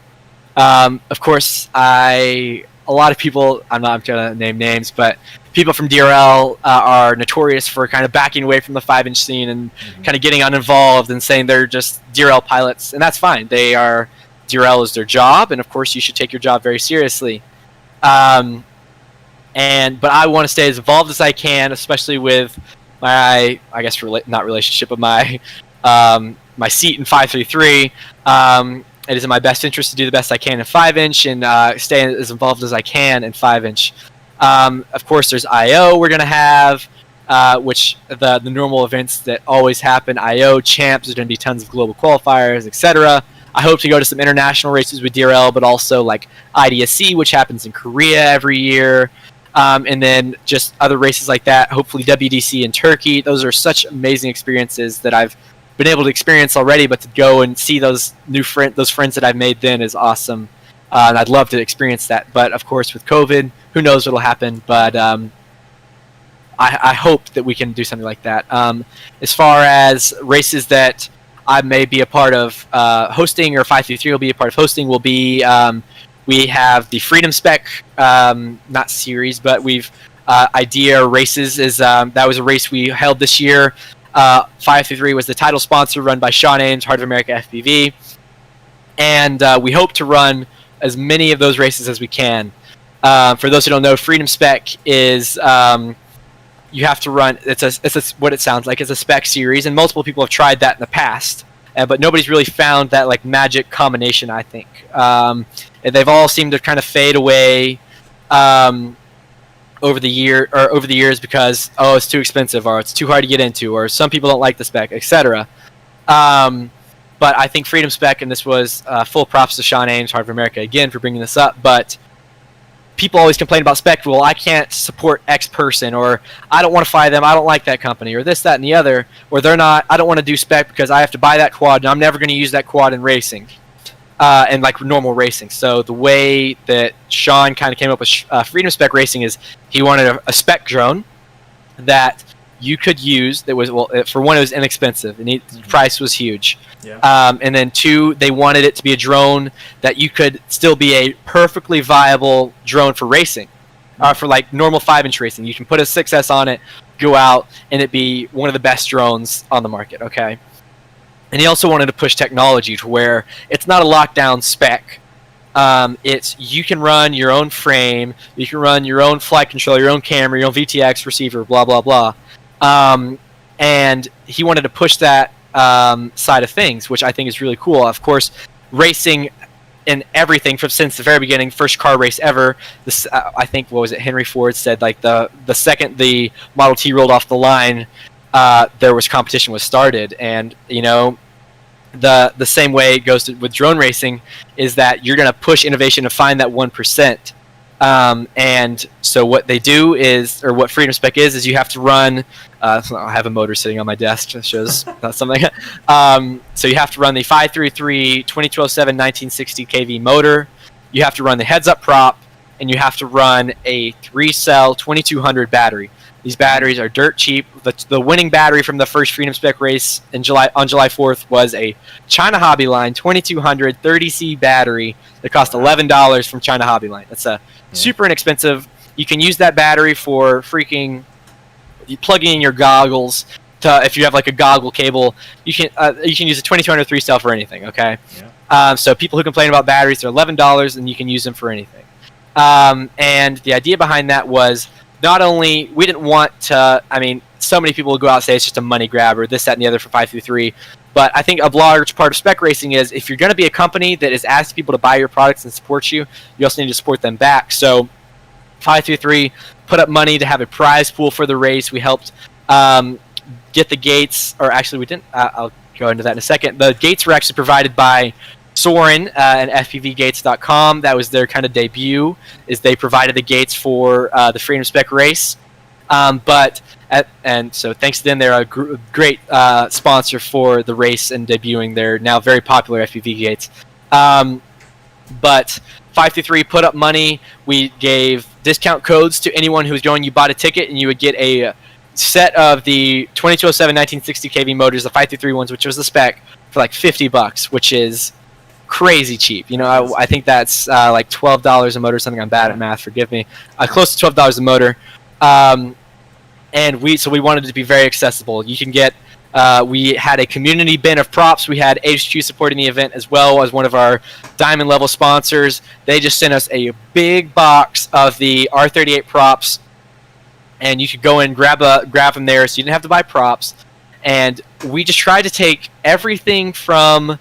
Of course, a lot of people, I'm going to name names, but people from DRL are notorious for kind of backing away from the 5-inch scene and kind of getting uninvolved and saying they're just DRL pilots, and that's fine. DRL is their job, and of course you should take your job very seriously. But I want to stay as involved as I can, especially with my, I guess not relationship, but my my seat in 533. It is in my best interest to do the best I can in 5-inch and stay as involved as I can in 5-inch. Of course, there's I/O we're going to have, which the normal events that always happen, I/O, champs, there's going to be tons of global qualifiers, etc. I hope to go to some international races with DRL, but also like IDSC, which happens in Korea every year, and then just other races like that, hopefully WDC in Turkey. Those are such amazing experiences that I've been able to experience already, but to go and see those friends that I've made then is awesome. And I'd love to experience that. But of course, with COVID, who knows what'll happen. But I hope that we can do something like that. As far as races that I may be a part of hosting, or 533 will be a part of hosting, will be we have the Freedom Spec, not series, but we've Idea Races is that was a race we held this year. 533 was the title sponsor, run by Sean Ames, Heart of America FPV, and we hope to run as many of those races as we can. For those who don't know, Freedom Spec is you have to run. It's what it sounds like. It's a spec series, and multiple people have tried that in the past, but nobody's really found that like magic combination, I think. And they've all seemed to kind of fade away over the years because it's too expensive, or it's too hard to get into, or some people don't like the spec, etc. But I think Freedom Spec, and this was full props to Sean Ames, Heart of America, again for bringing this up, but people always complain about spec. Well, I can't support X person, or I don't want to fly them, I don't like that company, or this, that, and the other, or I don't want to do spec because I have to buy that quad and I'm never going to use that quad in racing, and like normal racing. So the way that Sean kind of came up with Freedom Spec Racing is he wanted a spec drone that you could use that was, well, for one, it was inexpensive, and the price was huge. Yeah. And then two, they wanted it to be a drone that you could still be a perfectly viable drone for racing, for like normal 5-inch racing. You can put a 6S on it, go out, and it be one of the best drones on the market. Okay. And he also wanted to push technology to where it's not a lockdown spec. It's you can run your own frame, you can run your own flight controller, your own camera, your own VTX receiver, blah blah blah. And he wanted to push that side of things, which I think is really cool. Of course, racing in everything since the very beginning, first car race ever. This I think, what was it? Henry Ford said like the second the Model T rolled off the line, there was competition was started, and you know. The same way it goes with drone racing is that you're going to push innovation to find that 1%. And so what they do is, or what Freedom Spec is you have to run, I have a motor sitting on my desk that shows that's something. So you have to run the 533 2012-7 1960 kV motor, you have to run the heads-up prop, and you have to run a 3-cell 2200 battery. These batteries are dirt cheap. The winning battery from the first Freedom Spec race on July 4th was a China Hobby Line 2200 30C battery that cost $11 from China Hobby Line. That's super inexpensive. You can use that battery for freaking plugging in your goggles. If you have like a goggle cable, you can use a 2200 3-cell for anything. Okay, yeah. So people who complain about batteries, they're $11, and you can use them for anything. And the idea behind that was, not only, we didn't want to, I mean, so many people will go out and say it's just a money grab or this, that, and the other for 533. But I think a large part of Spec Racing is if you're going to be a company that is asking people to buy your products and support you, you also need to support them back. So 533 put up money to have a prize pool for the race. We helped get the gates, or actually we didn't. I'll go into that in a second. The gates were actually provided by Soren and FPVgates.com. That was their kind of debut, is they provided the gates for the Freedom Spec race. And so thanks to them, they're a great sponsor for the race and debuting their now very popular FPV gates. But 533 put up money. We gave discount codes to anyone who was going. You bought a ticket and you would get a set of the 2207 1960 kV motors, the 533 ones, which was the Spec, for like $50, which is crazy cheap. You know, I think that's like $12 a motor, something. I'm bad at math, forgive me. Close to $12 a motor. And we wanted it to be very accessible. You can get, we had a community bin of props. We had HQ supporting the event as well as one of our diamond level sponsors. They just sent us a big box of the R38 props, and you could go and grab them there, so you didn't have to buy props. And we just tried to take everything from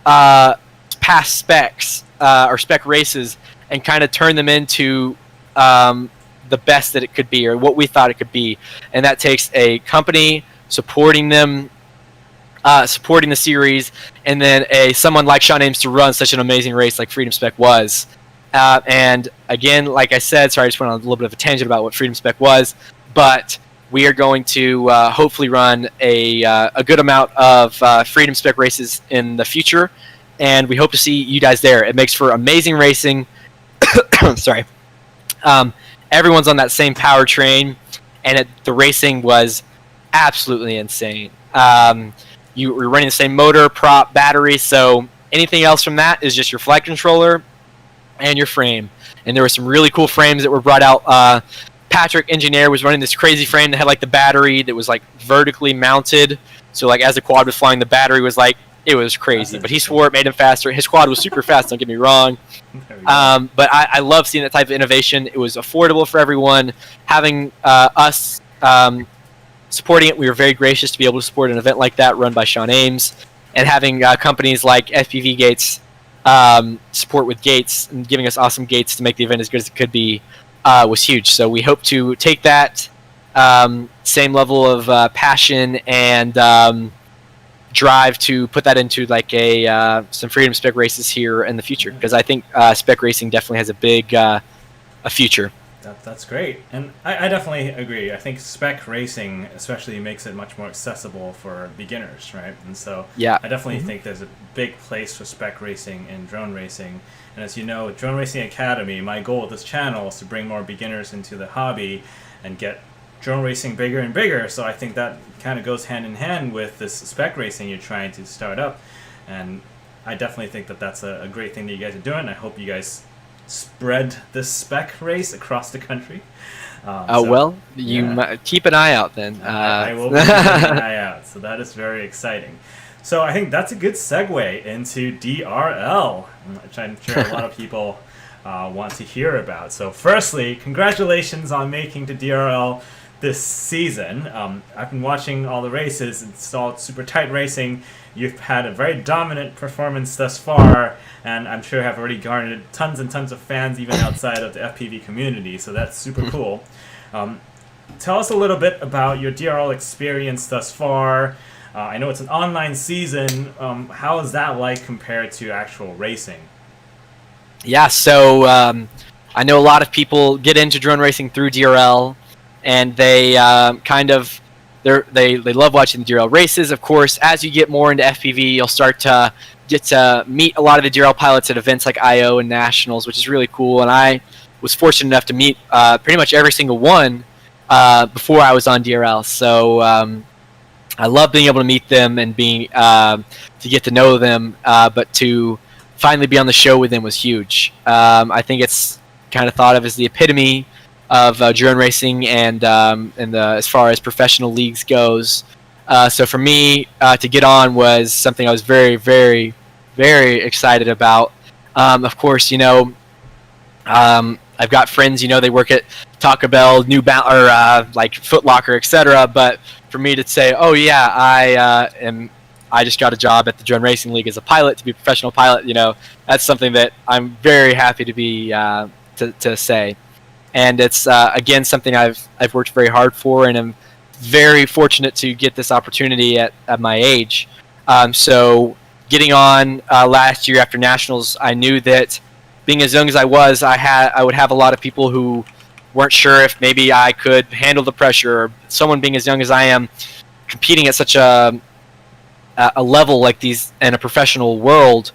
past specs or spec races and kind of turn them into the best that it could be, or what we thought it could be. And that takes a company supporting them, supporting the series, and then someone like Sean Ames to run such an amazing race like Freedom Spec was. And again, like I said, sorry, I just went on a little bit of a tangent about what Freedom Spec was, but we are going to hopefully run a good amount of Freedom Spec races in the future, and we hope to see you guys there. It makes for amazing racing. Sorry. Everyone's on that same powertrain, and the racing was absolutely insane. You were running the same motor, prop, battery, so anything else from that is just your flight controller and your frame. And there were some really cool frames that were brought out. Patrick, engineer, was running this crazy frame that had like the battery that was like vertically mounted. So like as the quad was flying, the battery was like, it was crazy. But he swore it made him faster. His quad was super fast, don't get me wrong. But I love seeing that type of innovation. It was affordable for everyone. Having us supporting it, we were very gracious to be able to support an event like that run by Sean Ames. And having companies like FPV Gates support with gates and giving us awesome gates to make the event as good as it could be was huge. So we hope to take that same level of passion and drive to put that into like some Freedom Spec races here in the future, because I think spec racing definitely has a big a future. That's great, and I definitely agree. I think spec racing especially makes it much more accessible for beginners, right? And so yeah, I definitely think there's a big place for spec racing in drone racing. And as you know, Drone Racing Academy, my goal with this channel is to bring more beginners into the hobby and get drone racing bigger and bigger. So I think that kind of goes hand in hand with this spec racing you're trying to start up. And I definitely think that that's a great thing that you guys are doing. I hope you guys spread this spec race across the country. Well, you might keep an eye out then. I will be keeping an eye out. So that is very exciting. So I think that's a good segue into DRL, which I'm sure a lot of people want to hear about. So firstly, congratulations on making to DRL this season. I've been watching all the races. It's all super tight racing. You've had a very dominant performance thus far, and I'm sure have already garnered tons and tons of fans even outside of the FPV community, so that's super cool. Tell us a little bit about your DRL experience thus far. I know it's an online season. How is that like compared to actual racing? Yeah, so I know a lot of people get into drone racing through DRL, and they they love watching the DRL races. Of course, as you get more into FPV, you'll start to get to meet a lot of the DRL pilots at events like I/O and Nationals, which is really cool. And I was fortunate enough to meet pretty much every single one before I was on DRL. So I love being able to meet them and being to get to know them, but to finally be on the show with them was huge. I think it's kind of thought of as the epitome of drone racing and as far as professional leagues goes. So for me to get on was something I was very, very, very excited about. Of course, you know, I've got friends, you know, they work at Taco Bell, New Balance, or like Foot Locker, etc. But for me to say, oh yeah, I am I just got a job at the Drone Racing League as a pilot, to be a professional pilot. You know, that's something that I'm very happy to be to say. And it's again something I've worked very hard for, and I'm very fortunate to get this opportunity at my age. So getting on last year after nationals, I knew that being as young as I was, I would have a lot of people who weren't sure if maybe I could handle the pressure. Or someone being as young as I am, competing at such a level like these in a professional world,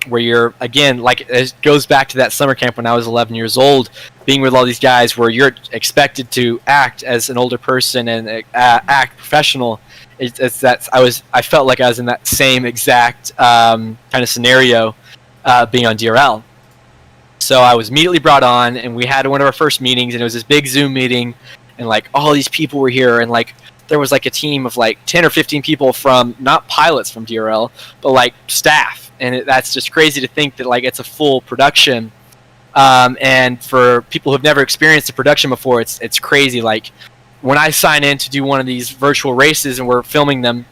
where you're, again, like, it goes back to that summer camp when I was 11 years old, being with all these guys where you're expected to act as an older person and act professional. It's that I felt like I was in that same exact kind of scenario being on DRL. So I was immediately brought on, and we had one of our first meetings, and it was this big Zoom meeting, and like all these people were here, and like there was like a team of like 10 or 15 people from, not pilots from DRL, but like staff. And that's just crazy to think that like it's a full production. And for people who've never experienced a production before, it's crazy. Like when I sign in to do one of these virtual races and we're filming them,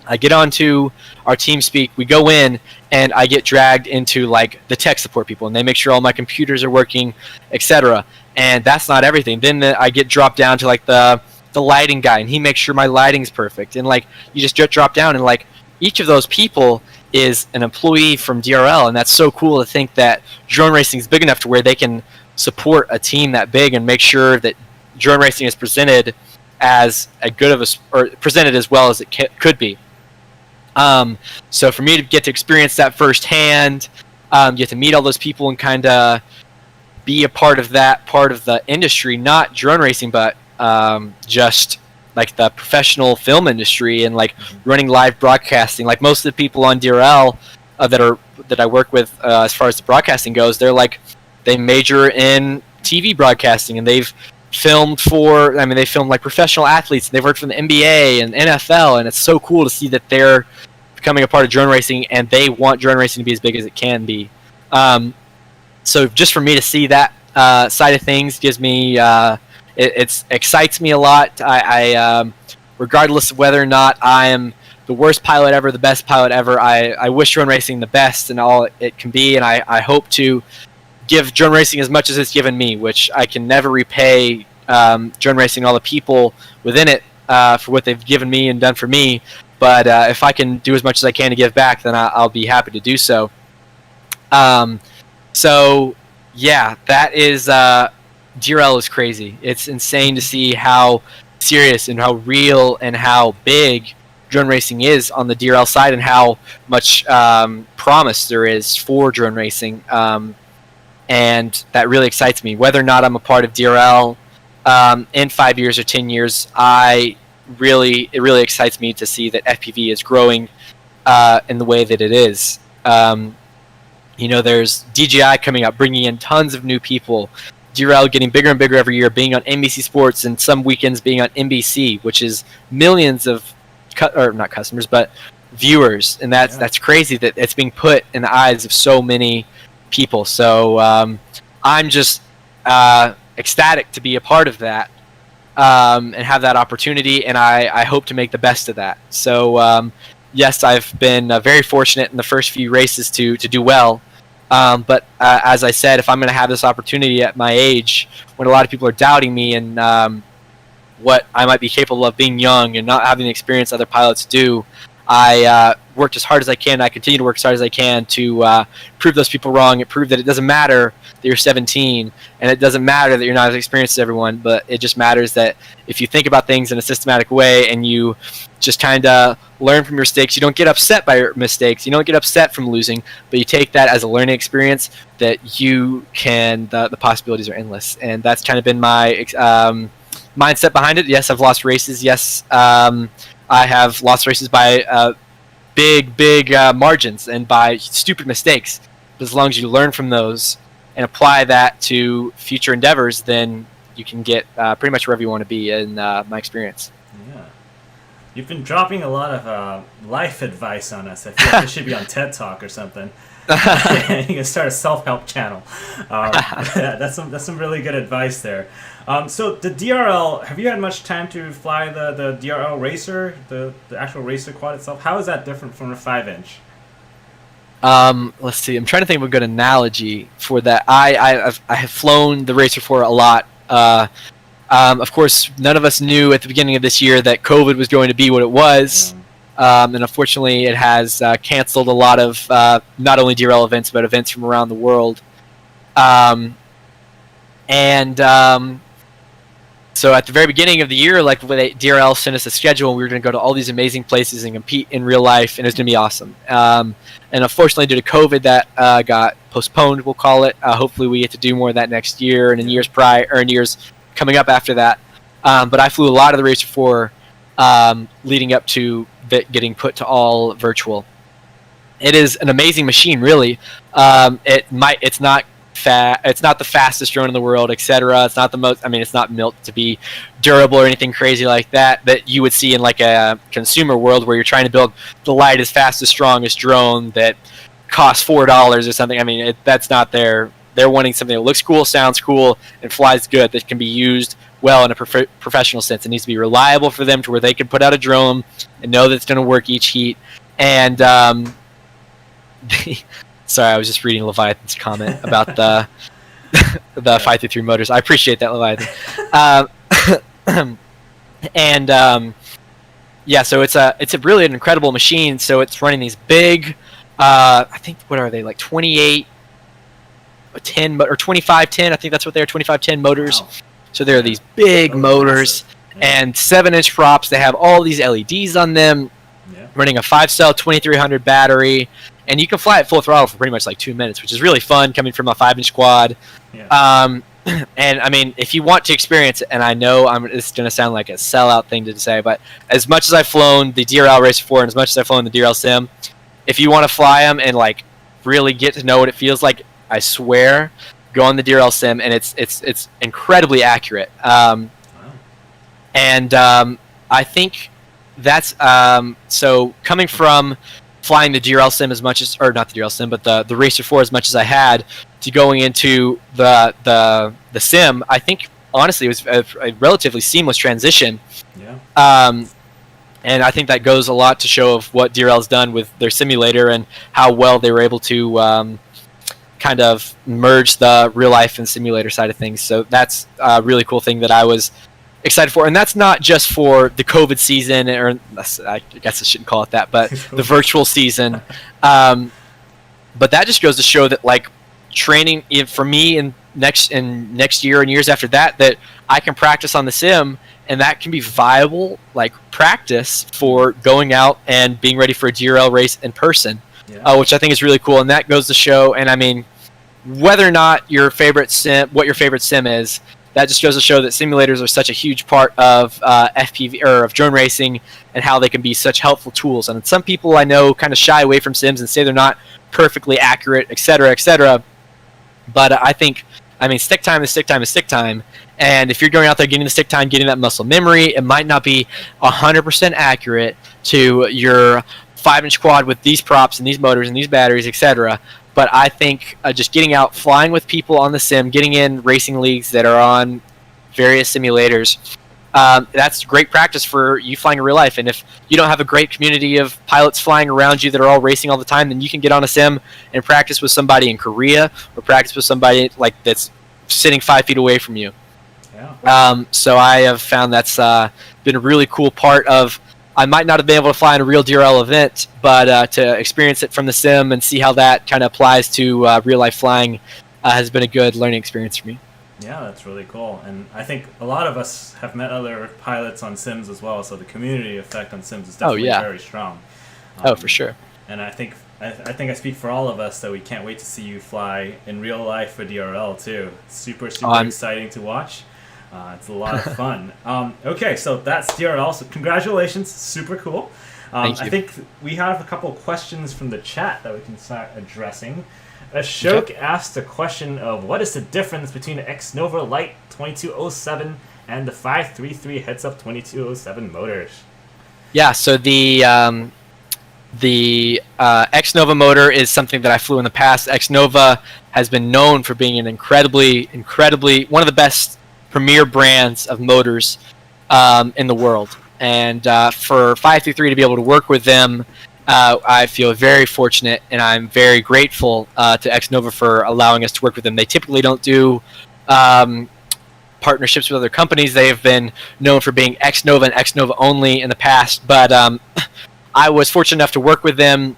I get onto our TeamSpeak, we go in, and I get dragged into like the tech support people, and they make sure all my computers are working, etc. And that's not everything. Then I get dropped down to like the lighting guy, and he makes sure my lighting's perfect. And like you just drop down, and like each of those people is an employee from DRL, and that's so cool to think that drone racing is big enough to where they can support a team that big and make sure that drone racing is presented as presented as well as it could be. So for me to get to experience that firsthand, get to meet all those people and kind of be a part of that part of the industry, not drone racing, but just like the professional film industry and like running live broadcasting. Like most of the people on DRL that I work with as far as the broadcasting goes, they major in TV broadcasting, and they've filmed they filmed like professional athletes, and they've worked for the NBA and NFL, and it's so cool to see that they're becoming a part of drone racing, and they want drone racing to be as big as it can be. So just for me to see that side of things gives me it excites me a lot. I regardless of whether or not I am the worst pilot ever, the best pilot ever, I wish drone racing the best and all it can be, and I hope to give drone racing as much as it's given me, which I can never repay drone racing, all the people within it, for what they've given me and done for me. But if I can do as much as I can to give back, then I'll be happy to do so. So yeah, that is DRL is crazy. It's insane to see how serious and how real and how big drone racing is on the DRL side, and how much promise there is for drone racing. And that really excites me. Whether or not I'm a part of DRL in 5 years or 10 years, it really excites me to see that FPV is growing in the way that it is. There's DJI coming up, bringing in tons of new people. DRL getting bigger and bigger every year, being on NBC Sports, and some weekends being on NBC, which is millions of not customers, but viewers. And that's crazy that it's being put in the eyes of so many people. So I'm just ecstatic to be a part of that and have that opportunity, and I hope to make the best of that. So yes, I've been very fortunate in the first few races to do well, but as I said, if I'm going to have this opportunity at my age, when a lot of people are doubting me and what I might be capable of being young and not having the experience other pilots do, I worked as hard as I can. I continue to work as hard as I can to prove those people wrong and prove that it doesn't matter that you're 17, and it doesn't matter that you're not as experienced as everyone, but it just matters that if you think about things in a systematic way and you just kind of learn from your mistakes, you don't get upset by your mistakes, you don't get upset from losing, but you take that as a learning experience, that you can, the possibilities are endless. And that's kind of been my mindset behind it. Yes, I've lost races. Yes, I have lost races by big margins and by stupid mistakes. But as long as you learn from those and apply that to future endeavors, then you can get pretty much wherever you want to be in my experience. Yeah. You've been dropping a lot of life advice on us. I feel like this should be on TED Talk or something. You can start a self-help channel. That's some really good advice there. So the DRL, have you had much time to fly the DRL Racer, the actual racer quad itself? How is that different from a 5-inch? Let's see. I'm trying to think of a good analogy for that. I have flown the Racer 4 a lot. Of course, none of us knew at the beginning of this year that COVID was going to be what it was. And unfortunately, it has canceled a lot of not only DRL events, but events from around the world. So at the very beginning of the year, like when DRL sent us a schedule, and we were going to go to all these amazing places and compete in real life, and it was going to be awesome. And unfortunately, due to COVID, that got postponed. We'll call it. Hopefully, we get to do more of that next year and in years coming up after that. But I flew a lot of the Racer 4 leading up to it getting put to all virtual. It is an amazing machine, really. It's not the fastest drone in the world, etc. It's not the most. I mean, it's not built to be durable or anything crazy like that you would see in like a consumer world where you're trying to build the lightest, fastest, strongest drone that costs $4 or something. I mean, that's not their. They're wanting something that looks cool, sounds cool, and flies good, that can be used well in a professional sense. It needs to be reliable for them to where they can put out a drone and know that it's going to work each heat. And sorry, I was just reading Leviathan's comment about the 533 motors. I appreciate that, Leviathan. Yeah, so it's a really an incredible machine. So it's running these big, I think, what are they, like 2810 or 2510? I think that's what they are, 2510 motors. Wow. So there are these big motors and 7-inch props. They have all these LEDs on them, running a 5-cell 2300 battery. And you can fly at full throttle for pretty much like 2 minutes, which is really fun coming from a 5-inch quad. Yeah. And I mean, if you want to experience it, and I know it's going to sound like a sellout thing to say, but as much as I've flown the DRL Racer 4 and as much as I've flown the DRL Sim, if you want to fly them and like really get to know what it feels like, I swear, go on the DRL Sim, and it's incredibly accurate. And I think that's so coming from flying the DRL Sim as much as, or not the DRL Sim, but the Racer 4 as much as I had, to going into the Sim, I think honestly it was a relatively seamless transition. Yeah. And I think that goes a lot to show of what DRL's done with their simulator and how well they were able to kind of merge the real life and simulator side of things. So that's a really cool thing that I was excited for. And that's not just for the COVID season, or I guess I shouldn't call it that, but the virtual season. But that just goes to show that like training for me in next year and years after that I can practice on the Sim, and that can be viable like practice for going out and being ready for a DRL race in person. Yeah. Which I think is really cool, and that goes to show. And I mean, whether or not what your favorite sim is, that just goes to show that simulators are such a huge part of FPV or of drone racing, and how they can be such helpful tools. And some people I know kind of shy away from sims and say they're not perfectly accurate, etc., etc. But I think, I mean, stick time is stick time is stick time. And if you're going out there getting the stick time, getting that muscle memory, it might not be 100% accurate to your 5-inch quad with these props and these motors and these batteries, etc. But I think just getting out, flying with people on the Sim, getting in racing leagues that are on various simulators, that's great practice for you flying in real life. And if you don't have a great community of pilots flying around you that are all racing all the time, then you can get on a Sim and practice with somebody in Korea, or practice with somebody like that's sitting 5 feet away from you. Yeah. So I have found that's been a really cool part of. I might not have been able to fly in a real DRL event, but to experience it from the Sim and see how that kind of applies to real life flying has been a good learning experience for me. Yeah, that's really cool. And I think a lot of us have met other pilots on Sims as well, so the community effect on Sims is definitely very strong. For sure. And I think I speak for all of us that we can't wait to see you fly in real life for DRL too. Super exciting to watch. It's a lot of fun. Okay, so that's DRL. So congratulations, super cool. Thank you. I think we have a couple questions from the chat that we can start addressing. Ashok asked a question of what is the difference between the Xnova Lite 2207 and the 533 Headsup 2207 motors? Yeah, so the Xnova motor is something that I flew in the past. Xnova has been known for being an incredibly one of the best premier brands of motors in the world. And for 533 to be able to work with them, I feel very fortunate, and I'm very grateful to Xnova for allowing us to work with them. They typically don't do partnerships with other companies. They have been known for being Xnova and Xnova only in the past, but I was fortunate enough to work with them,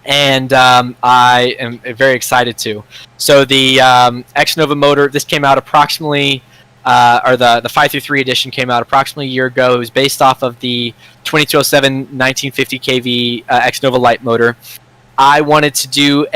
and I am very excited to. So the Xnova motor, this came out approximately, or the 533 edition came out approximately a year ago. It was based off of the 2207 1950 kV Xnova Lite motor. I wanted to do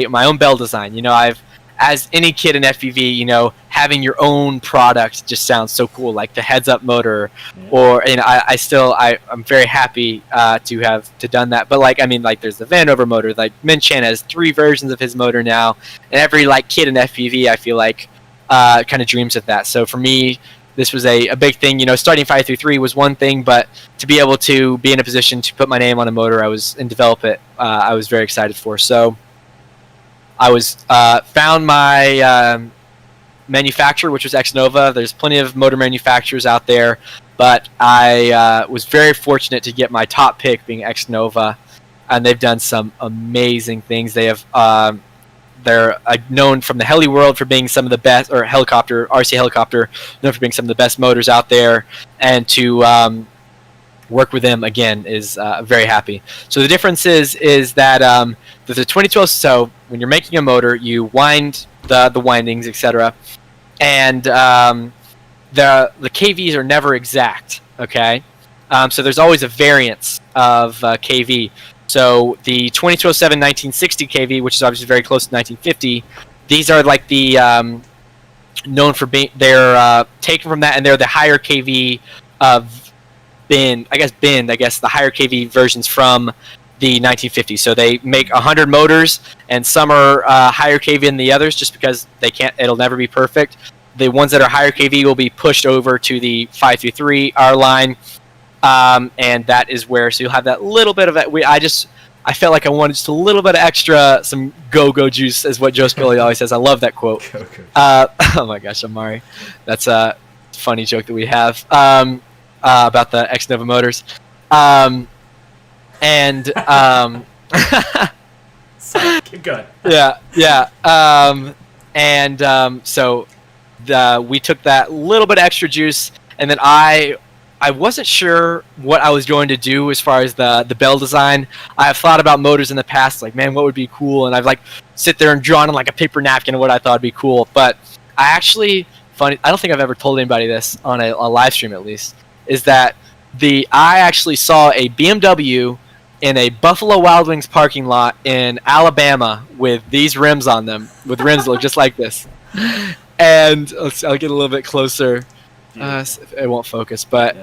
my own bell design. You know, as any kid in FPV, you know, having your own product just sounds so cool, like the Headsup motor, or, and I'm very happy to have done that. But like, I mean, like there's the Vanover motor, like Min-Chan has 3 versions of his motor now, and every like kid in FPV, I feel like, kind of dreams of that. So for me, this was a big thing. You know, starting 533 was one thing, but to be able to be in a position to put my name on a motor and develop it, I was very excited for. So I found my manufacturer, which was Xnova. There's plenty of motor manufacturers out there, but I was very fortunate to get my top pick being Xnova, and they've done some amazing things. They have they're known from the heli world for being some of the best, or RC helicopter, known for being some of the best motors out there, and to work with them again is very happy. So the difference is that the 2012. So when you're making a motor, you wind the windings, etc., and the KVs are never exact. Okay, so there's always a variance of KV. So the 2207 1960 kV, which is obviously very close to 1950, these are like the known for being, they're taken from that, and they're the higher KV of bin, I guess the higher KV versions from the 1950s. So they make 100 motors, and some are higher KV than the others, just because it'll never be perfect. The ones that are higher KV will be pushed over to the 533 R line. And that is where, so you'll have that little bit of it. I felt like I wanted just a little bit of extra, some go-go juice, is what Joe Scully always says. I love that quote. Oh my gosh, Amari. That's a funny joke that we have about the Xnova motors. Sorry, keep going. So we took that little bit of extra juice, and then I wasn't sure what I was going to do as far as the bell design. I have thought about motors in the past, like, man, what would be cool? And I've like sit there and drawn on like a paper napkin of what I thought would be cool. But I don't think I've ever told anybody this on a live stream, at least, is that I actually saw a BMW in a Buffalo Wild Wings parking lot in Alabama with these rims on them, with rims that look just like this. And I'll get a little bit closer. It won't focus, but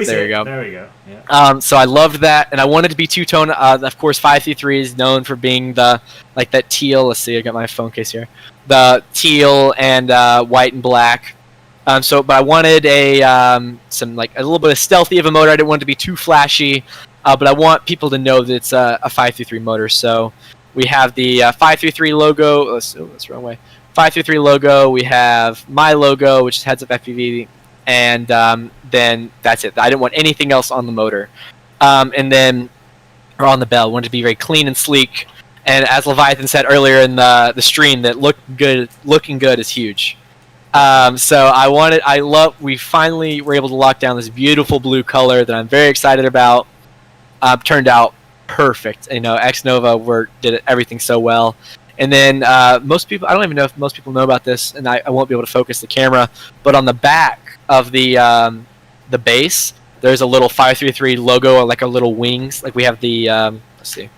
there you go. There we go. Yeah. So I loved that, and I wanted to be two-tone. Of course, 533 is known for being that teal. Let's see, I got my phone case here. The teal and white and black. But I wanted some like a little bit of stealthy of a motor. I didn't want it to be too flashy, but I want people to know that it's a 533 motor. So we have the 533 logo. That's the wrong way. 533 logo. We have my logo, which is Headsup FPV. And then that's it. I didn't want anything else on the motor, or on the bell. I wanted to be very clean and sleek. And as Leviathan said earlier in the stream, that looking good is huge. We finally were able to lock down this beautiful blue color that I'm very excited about. Turned out perfect. You know, Xnova did everything so well. And then most people, I don't even know if most people know about this, and I won't be able to focus the camera, but on the back of the base, there's a little 533 logo, or like a little wings. Like we have the let's see,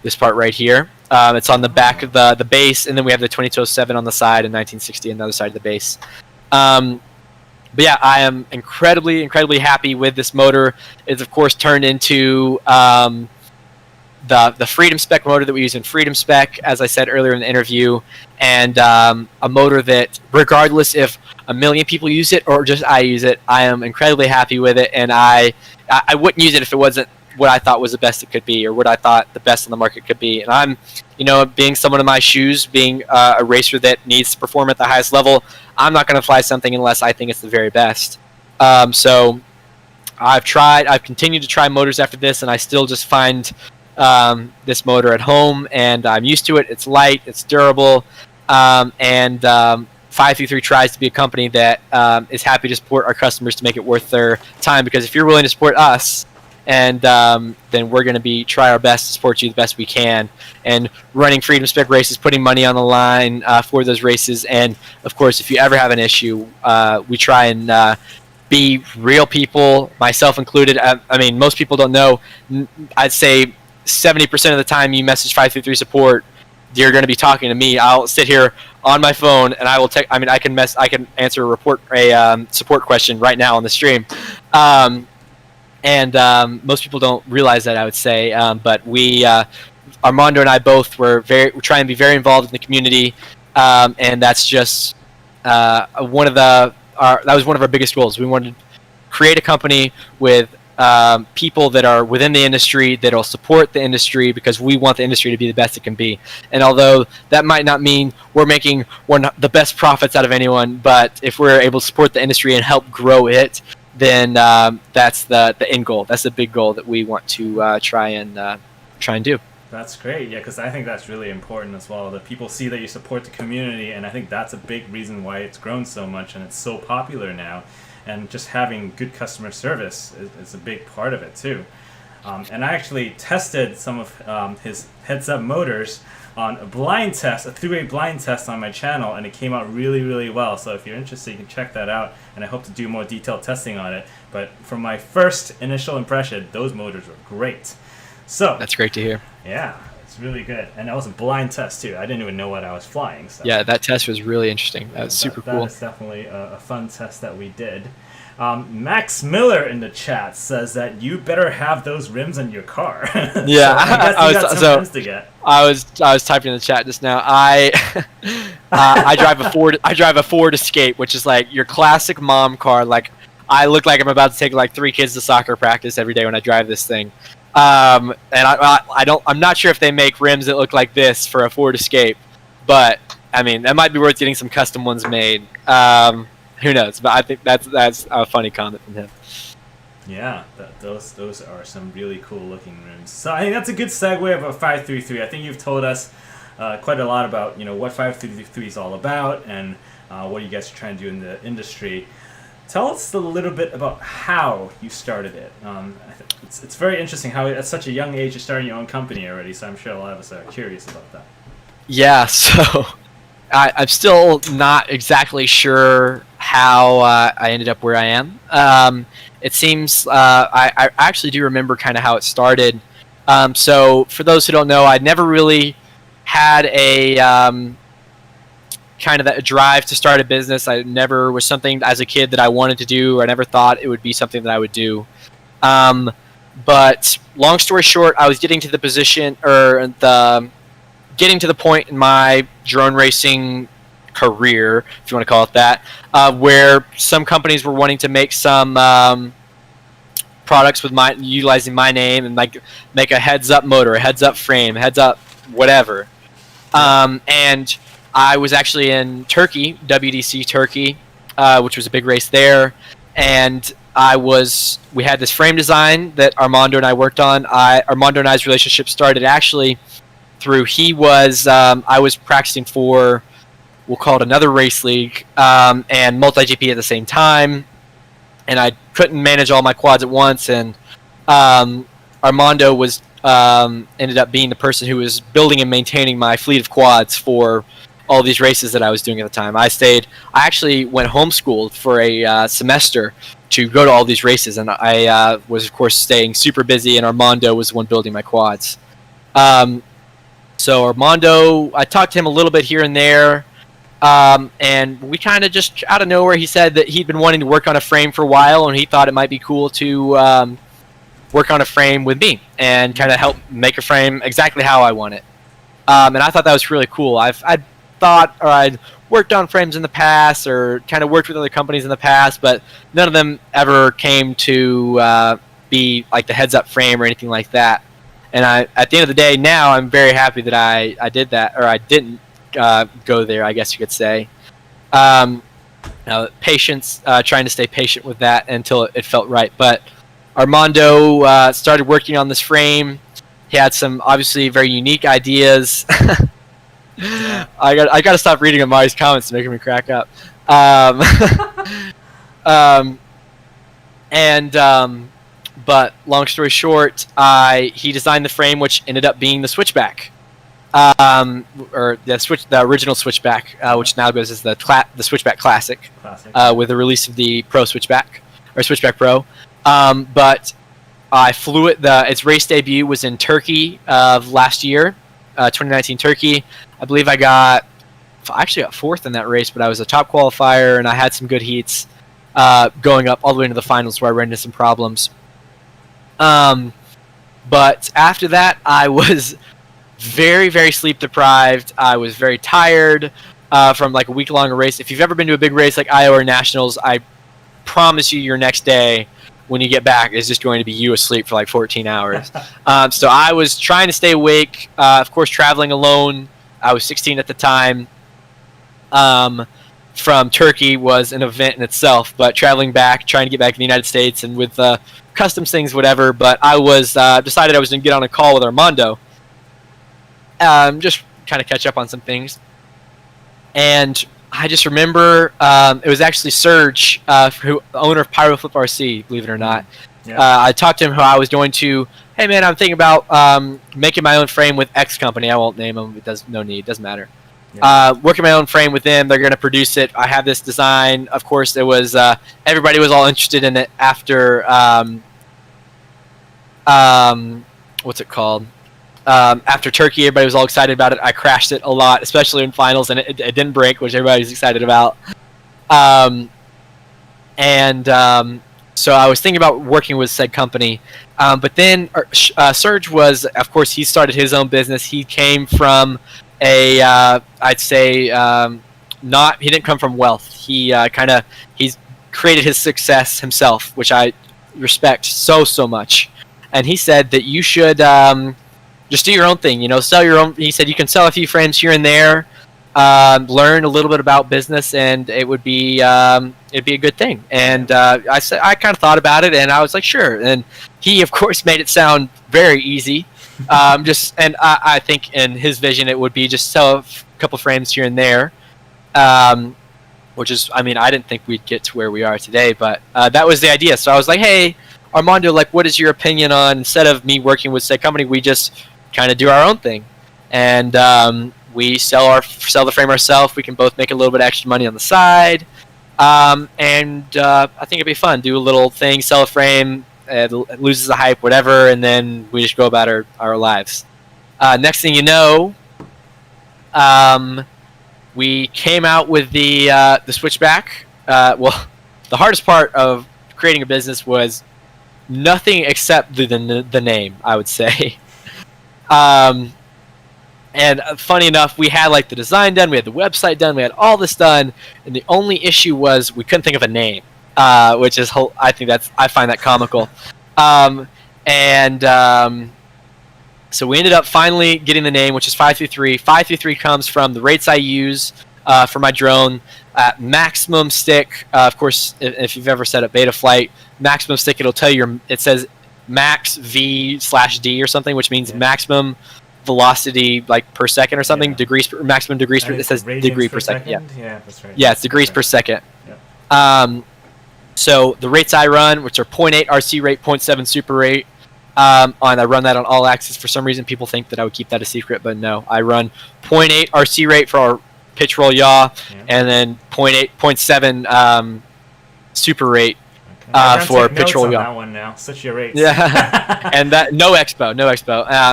this part right here. It's on the back of the base, and then we have the 2207 on the side and 1960 on the other side of the base. But yeah, I am incredibly happy with this motor. It's of course turned into the Freedom Spec motor that we use in Freedom Spec, as I said earlier in the interview, and a motor that, regardless if a million people use it or just I use it, I am incredibly happy with it, and I wouldn't use it if it wasn't what I thought was the best it could be, or what I thought the best on the market could be. And I'm, being someone in my shoes, being a racer that needs to perform at the highest level, I'm not going to fly something unless I think it's the very best. So I've continued to try motors after this, and I still just find this motor at home, and I'm used to it. It's light, it's durable, and 533 tries to be a company that is happy to support our customers to make it worth their time, because if you're willing to support us, and then we're going to try our best to support you the best we can, and running Freedom Spec races, putting money on the line for those races. And of course, if you ever have an issue, we try and be real people, myself included. I mean, most people don't know. I'd say 70% of the time you message 533 support, you're going to be talking to me. I'll sit here on my phone and I will take. I mean, I can answer a support question right now on the stream. And most people don't realize that, I would say. But we, Armando and I both we're trying to be very involved in the community, and that's just that was one of our biggest goals. We wanted to create a company with people that are within the industry, that will support the industry, because we want the industry to be the best it can be. And although that might not mean we're making the best profits out of anyone, but if we're able to support the industry and help grow it, then that's the end goal. That's the big goal that we want to try and do. That's great, yeah, because I think that's really important as well, that people see that you support the community, and I think that's a big reason why it's grown so much and it's so popular now. And just having good customer service is a big part of it too. And I actually tested some of his Headsup motors on a blind test, a 3-way blind test on my channel, and it came out really, really well. So if you're interested, you can check that out, and I hope to do more detailed testing on it. But from my first initial impression, those motors were great. So that's great to hear. Yeah, it's really good. And that was a blind test too. I didn't even know what I was flying. So. Yeah, that test was really interesting. That was super cool. That is definitely a fun test that we did. Max Miller in the chat says that you better have those rims in your car. Yeah, I was typing in the chat just now. I drive a Ford Escape, which is like your classic mom car. Like, I look like I'm about to take like 3 kids to soccer practice every day when I drive this thing. And I'm not sure if they make rims that look like this for a Ford Escape, but I mean, that might be worth getting some custom ones made. Who knows? But I think that's a funny comment from him. Yeah, those are some really cool looking rims. So I think that's a good segue about 533. I think you've told us quite a lot about what 533 is all about and what you guys are trying to do in the industry. Tell us a little bit about how you started it. It's very interesting how at such a young age you're starting your own company already. So I'm sure a lot of us are curious about that. Yeah, so I'm still not exactly sure how I ended up where I am. It seems I actually do remember kind of how it started. So for those who don't know, I never really had a kind of a drive to start a business. I never was something as a kid that I wanted to do, or I never thought it would be something that I would do. But long story short, I was getting to the position, or getting to the point in my drone racing career, if you want to call it that, where some companies were wanting to make some products with utilizing my name, and like make a heads-up motor, a heads-up frame, heads-up whatever. And I was actually in Turkey, WDC Turkey, which was a big race there, and we had this frame design that Armando and I worked on. Armando and I's relationship started actually through I was practicing for, we'll call it another race league, and Multigp at the same time, and I couldn't manage all my quads at once, and Armando was ended up being the person who was building and maintaining my fleet of quads for all these races that I was doing at the time. I actually went homeschooled for a semester to go to all these races, and I was of course staying super busy, and Armando was the one building my quads. So Armando, I talked to him a little bit here and there, and we kind of just out of nowhere, he said that he'd been wanting to work on a frame for a while, and he thought it might be cool to work on a frame with me and kind of help make a frame exactly how I want it. And I thought that was really cool. I'd worked on frames in the past, or kind of worked with other companies in the past, but none of them ever came to be like the heads up frame or anything like that. And at the end of the day, now I'm very happy that I did that, or I didn't go there, I guess you could say. Patience, trying to stay patient with that until it felt right. But Armando started working on this frame. He had some obviously very unique ideas. Yeah. I got to stop reading Amari's comments. It's making me crack up. But long story short, he designed the frame, which ended up being the switchback, or the original switchback, which now goes as the switchback classic. With the release of the Pro switchback or switchback Pro. But I flew it. Its race debut was in Turkey of last year, 2019 Turkey. I believe I got fourth in that race, but I was a top qualifier and I had some good heats going up all the way into the finals where I ran into some problems. But after that, I was very, very sleep deprived. I was very tired from like a week-long race. If you've ever been to a big race like Iowa or Nationals, I promise you your next day when you get back is just going to be you asleep for like 14 hours. So I was trying to stay awake, of course, traveling alone. I was 16 at the time. From Turkey was an event in itself, but traveling back, trying to get back in the United States and with customs things, whatever. But I was decided I was going to get on a call with Armando, just kind of catch up on some things. And I just remember it was actually Serge, the owner of PyroFlip RC, believe it or not. Yeah. I talked to him how I was going to, hey man, I'm thinking about making my own frame with X company. I won't name them. It doesn't matter. Yeah. Working my own frame with them. They're going to produce it. I have this design. Of course, it was everybody was all interested in it after what's it called? After Turkey, everybody was all excited about it. I crashed it a lot, especially in finals, and it didn't break, which everybody was excited about. So I was thinking about working with said company. But then Serge was, of course, he started his own business. He came from I'd say, he didn't come from wealth. He's created his success himself, which I respect so much. And he said that you should just do your own thing, sell your own. He said you can sell a few frames here and there, learn a little bit about business, and it'd be a good thing. And I kind of thought about it, and I was like, sure. And he, of course, made it sound very easy. I think in his vision it would be just sell a couple frames here and there, which is, I didn't think we'd get to where we are today, but that was the idea. So I was like, hey, Armando, like, what is your opinion on, instead of me working with said company, we just kind of do our own thing, and we sell the frame ourselves. We can both make a little bit of extra money on the side, and I think it'd be fun. Do a little thing, sell a frame. It loses the hype, whatever, and then we just go about our lives. Next thing you know, we came out with the switchback. Well, the hardest part of creating a business was nothing except the name, I would say. And funny enough, we had like the design done, we had the website done, we had all this done, and the only issue was we couldn't think of a name. Which is, I find that comical. So we ended up finally getting the name, which is 533. 533 comes from the rates I use for my drone. Maximum stick, of course, if you've ever set up beta flight, maximum stick, it'll tell you, it says max V/D or something, which means maximum velocity like per second or something, maximum degrees per, it says degree per second. Yeah, that's right. Yeah, it's degrees per second. Yep. So the rates I run, which are 0.8 RC rate, 0.7 super rate, and I run that on all axes. For some reason, people think that I would keep that a secret, but no. I run 0.8 RC rate for our pitch roll yaw, and then 0.7 super rate for pitch roll yaw. That one now. Such your rates. Yeah, and that no expo,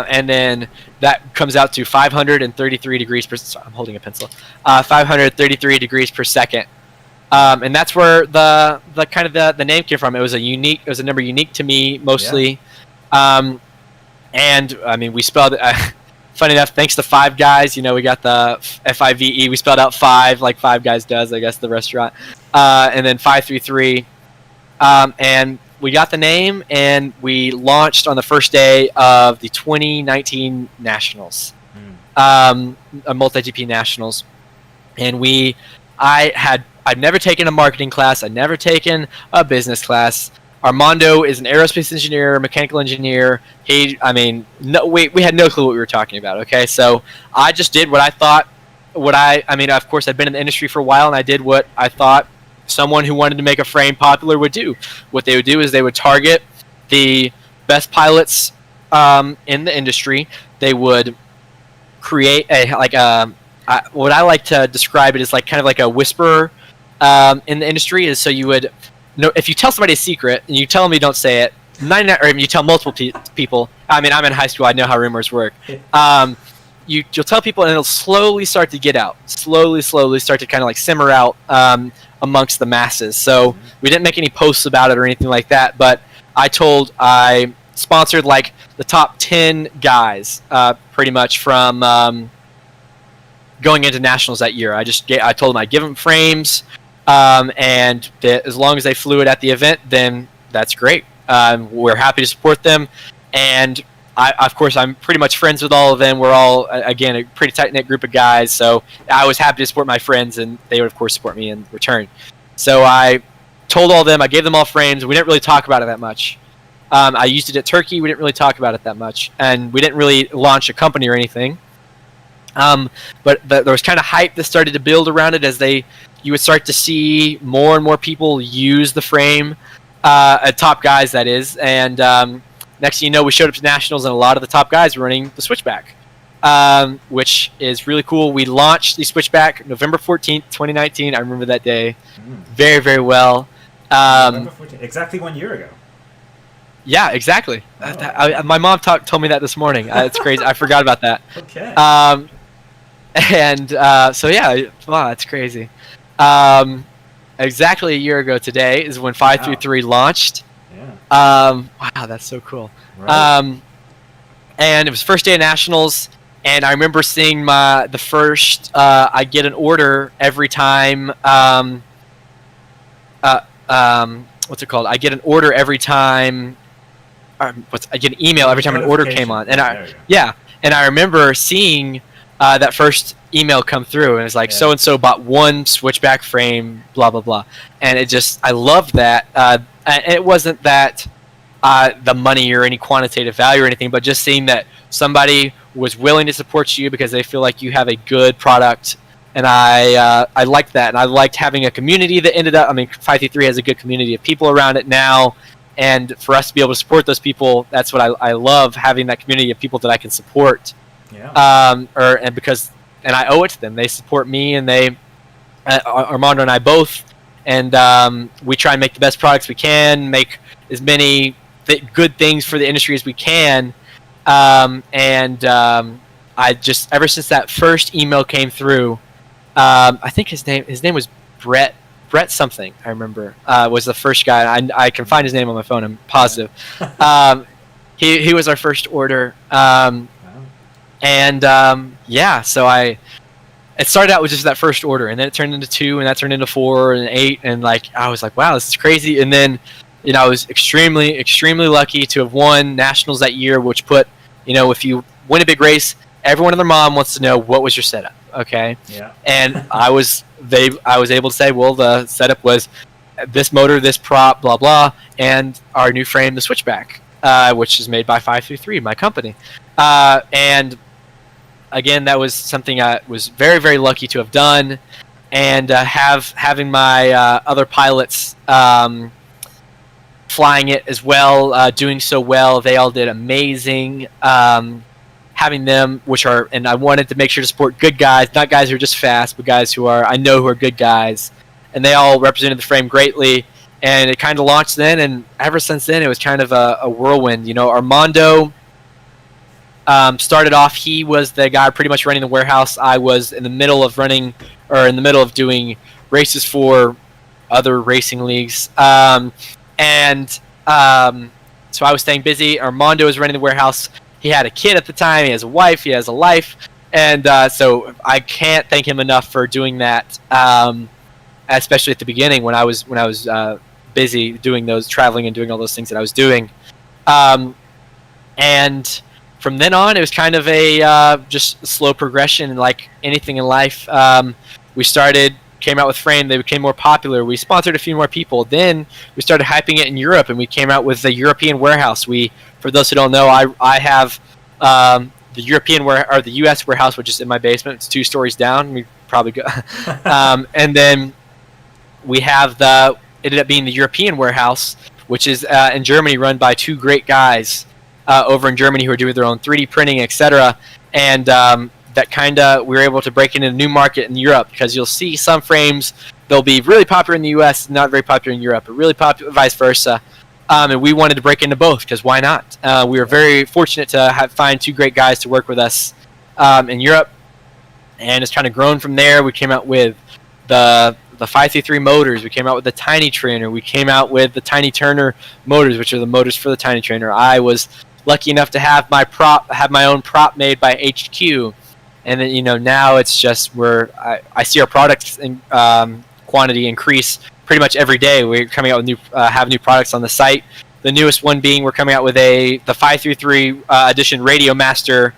and then that comes out to 533 degrees per. Sorry, I'm holding a pencil. 533 degrees per second. And that's where the kind of the name came from. It was a number unique to me mostly. Yeah. And I mean, we spelled it, funny enough, thanks to Five Guys, we got the FIVE, we spelled out five like Five Guys does, I guess, the restaurant. And then 533. And we got the name, and we launched on the first day of the 2019 Nationals, Multigp Nationals, and I've never taken a marketing class. I'd never taken a business class. Armando is an aerospace engineer, mechanical engineer. We had no clue what we were talking about. Okay, so I just did what I thought. Of course, I'd been in the industry for a while, and I did what I thought someone who wanted to make a frame popular would do. What they would do is they would target the best pilots in the industry. They would create what I like to describe it as like kind of like a whisperer in the industry. Is so you would know if you tell somebody a secret and you tell them you don't say it. 99, or you tell multiple people. I mean, I'm in high school. I know how rumors work. You'll tell people, and it'll slowly start to get out. Slowly start to kind of like simmer out amongst the masses. So we didn't make any posts about it or anything like that. But I sponsored like the top 10 guys, pretty much from going into nationals that year. I told them I'd give them frames, and that as long as they flew it at the event, then that's great. We're happy to support them, and of course, I'm pretty much friends with all of them. We're all, again, a pretty tight-knit group of guys, so I was happy to support my friends, and they would, of course, support me in return. So I told all of them, I gave them all frames. We didn't really talk about it that much. I used it at Turkey. We didn't really talk about it that much, and we didn't really launch a company or anything. But there was kind of hype that started to build around it as you would start to see more and more people use the frame, top guys, that is, and next thing you know, we showed up to nationals, and a lot of the top guys were running the Switchback, which is really cool. We launched the Switchback November 14th, 2019. I remember that day very, very well. November 14th, exactly 1 year ago. Yeah, exactly. Oh. My mom told me that this morning. It's crazy. I forgot about that. Okay. So yeah, wow, that's crazy. Exactly a year ago today is when 533 launched. Yeah. Wow, that's so cool. Right. And it was first day of nationals, and I remember seeing the first. I get an order every time. What's it called? I get an order every time. I get an email every time an order came on, and I remember seeing that first email come through, and it was like so and so bought one Switchback frame, blah blah blah, and I loved that. And it wasn't that the money or any quantitative value or anything, but just seeing that somebody was willing to support you because they feel like you have a good product, and I liked that, and I liked having a community that ended up. I mean, 533 has a good community of people around it now. And for us to be able to support those people, that's what I love, having that community of people that I can support. Yeah. And I owe it to them. They support me, and Armando and I both, and we try and make the best products we can, make as many good things for the industry as we can. I just, ever since that first email came through, I think his name was Brett something, I remember, was the first guy. I can find his name on my phone, I'm positive. He was our first order. So it started out with just that first order, and then it turned into 2, and that turned into 4 and 8, and I was like, wow, this is crazy. And then, I was extremely, extremely lucky to have won nationals that year, which put, if you win a big race, everyone and their mom wants to know, what was your setup? Okay. Yeah. And I was able to say, well, the setup was this motor, this prop, blah blah, and our new frame, the Switchback, which is made by 533, my company. And again, that was something I was very, very lucky to have done, and having my other pilots flying it as well, doing so well. They all did amazing. Having them, and I wanted to make sure to support good guys, not guys who are just fast, but guys who I know who are good guys, and they all represented the frame greatly, and it kind of launched then, and ever since then, it was kind of a whirlwind. Armando started off, he was the guy pretty much running the warehouse. I was in the middle of doing races for other racing leagues, so I was staying busy. Armando was running the warehouse. He had a kid at the time. He has a wife. He has a life, and so I can't thank him enough for doing that. Especially at the beginning when I was busy doing those, traveling and doing all those things that I was doing. And from then on, it was kind of a just a slow progression, like anything in life. We came out with Frame. They became more popular. We sponsored a few more people. Then we started hyping it in Europe, and we came out with the European warehouse. For those who don't know, I have the the U.S. warehouse, which is in my basement. It's 2 stories down. We probably go. And then we have ended up being the European warehouse, which is in Germany, run by 2 great guys over in Germany who are doing their own 3D printing, etc. And that kind of, we were able to break into a new market in Europe, because you'll see some frames, they'll be really popular in the US, not very popular in Europe, but really popular vice versa. And we wanted to break into both, because why not? We were very fortunate to find 2 great guys to work with us in Europe, and it's kind of grown from there. We came out with the 533 motors. We came out with the Tiny Trainer. We came out with the Tiny Turner motors, which are the motors for the Tiny Trainer. I was lucky enough to have my own prop made by HQ. And then, now it's just I see our products in, quantity increase pretty much every day. We're coming out with have new products on the site. The newest one being, we're coming out with the 533 edition Radio Master,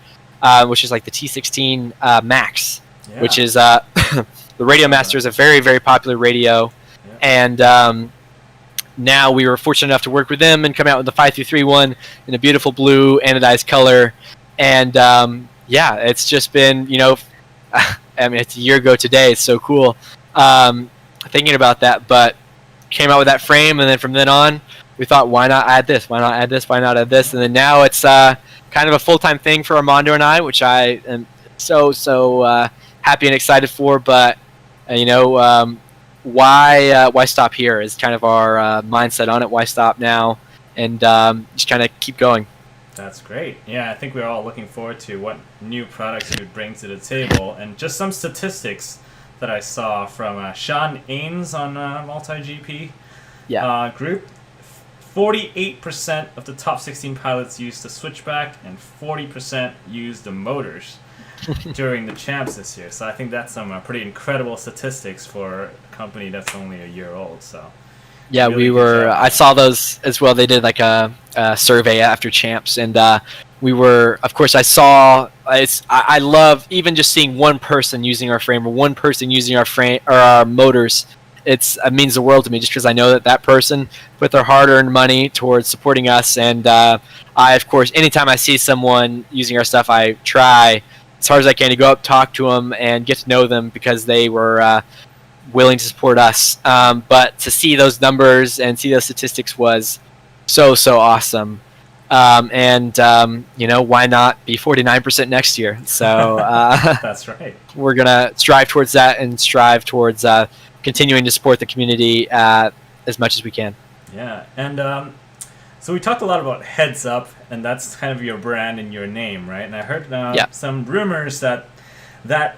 which is like the T16 Max, which is the Radio Master is a very, very popular radio. And now we were fortunate enough to work with them and come out with the 533 one in a beautiful blue anodized color. And it's just been, I mean, it's a year ago today. It's so cool thinking about that. But came out with that frame, and then from then on, we thought, why not add this? Why not add this? Why not add this? And then now it's kind of a full-time thing for Armando and I, which I am so happy and excited for. But why stop here is kind of our mindset on it. Why stop now? And just kind of keep going. That's great. Yeah, I think we're all looking forward to what new products you would bring to the table. And just some statistics that I saw from Sean Ains on Multigp group. 48% of the top 16 pilots used the switchback, and 40% used the motors during the champs this year. So I think that's some pretty incredible statistics for a company that's only a year old. So yeah, really I saw those as well. They did like a survey after champs, and we were, of course, I love even just seeing one person using our frame, or one person using our frame or our motors. It means the world to me, just because I know that person put their hard-earned money towards supporting us. And I, of course, anytime I see someone using our stuff, I try as hard as I can to go up, talk to them, and get to know them, because they were willing to support us. But to see those numbers and see those statistics was so awesome. Why not be 49% next year? So that's right. We're gonna strive towards that, and strive towards continuing to support the community as much as we can. Yeah, and so we talked a lot about Headsup, and that's kind of your brand and your name, right? And I heard some rumors that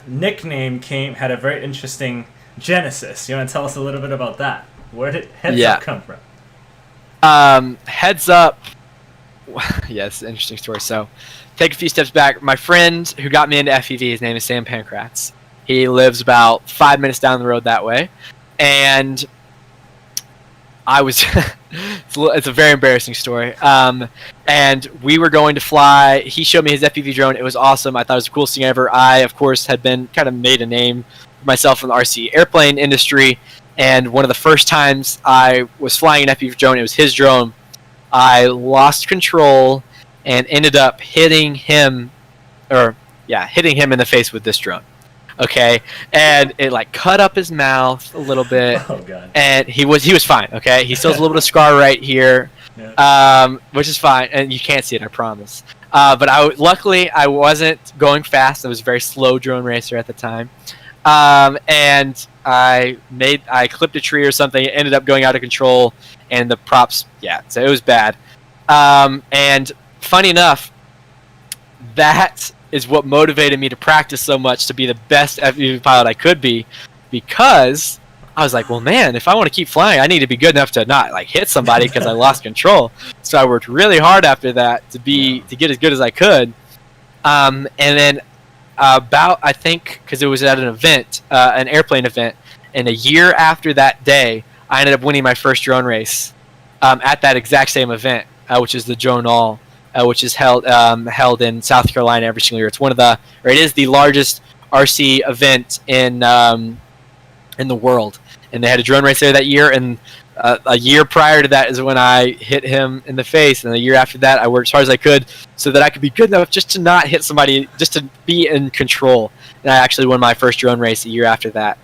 nickname had a very interesting genesis. You want to tell us a little bit about that? Where did Headsup come from? Headsup. Yes, interesting story. So, take a few steps back. My friend who got me into FPV, his name is Sam Pankratz. He lives about 5 minutes down the road that way, and I was. It's a very embarrassing story. And we were going to fly. He showed me his FPV drone. It was awesome. I thought it was the coolest thing ever. I, of course, had been kind of made a name for myself in the RC airplane industry. And one of the first times I was flying an FPV drone, it was his drone. I lost control and ended up hitting him in the face with this drone. Okay, and it like cut up his mouth a little bit. Oh god. And he was fine. Okay, he still has a little bit of scar right here, which is fine, and you can't see it, I promise. But luckily I wasn't going fast. I was a very slow drone racer at the time, and I clipped a tree or something. It ended up going out of control, and the props, so it was bad. And funny enough, that is what motivated me to practice so much to be the best FPV pilot I could be, because I was like, well, man, if I want to keep flying, I need to be good enough to not like hit somebody because I lost control. So I worked really hard after that to get as good as I could. And then I think because it was at an event, an airplane event, and a year after that day, I ended up winning my first drone race at that exact same event, which is the Drone All, which is held in South Carolina every single year. It's it is the largest RC event in the world, and they had a drone race there that year. And a year prior to that is when I hit him in the face, and the year after that, I worked as hard as I could so that I could be good enough just to not hit somebody, just to be in control. And I actually won my first drone race a year after that,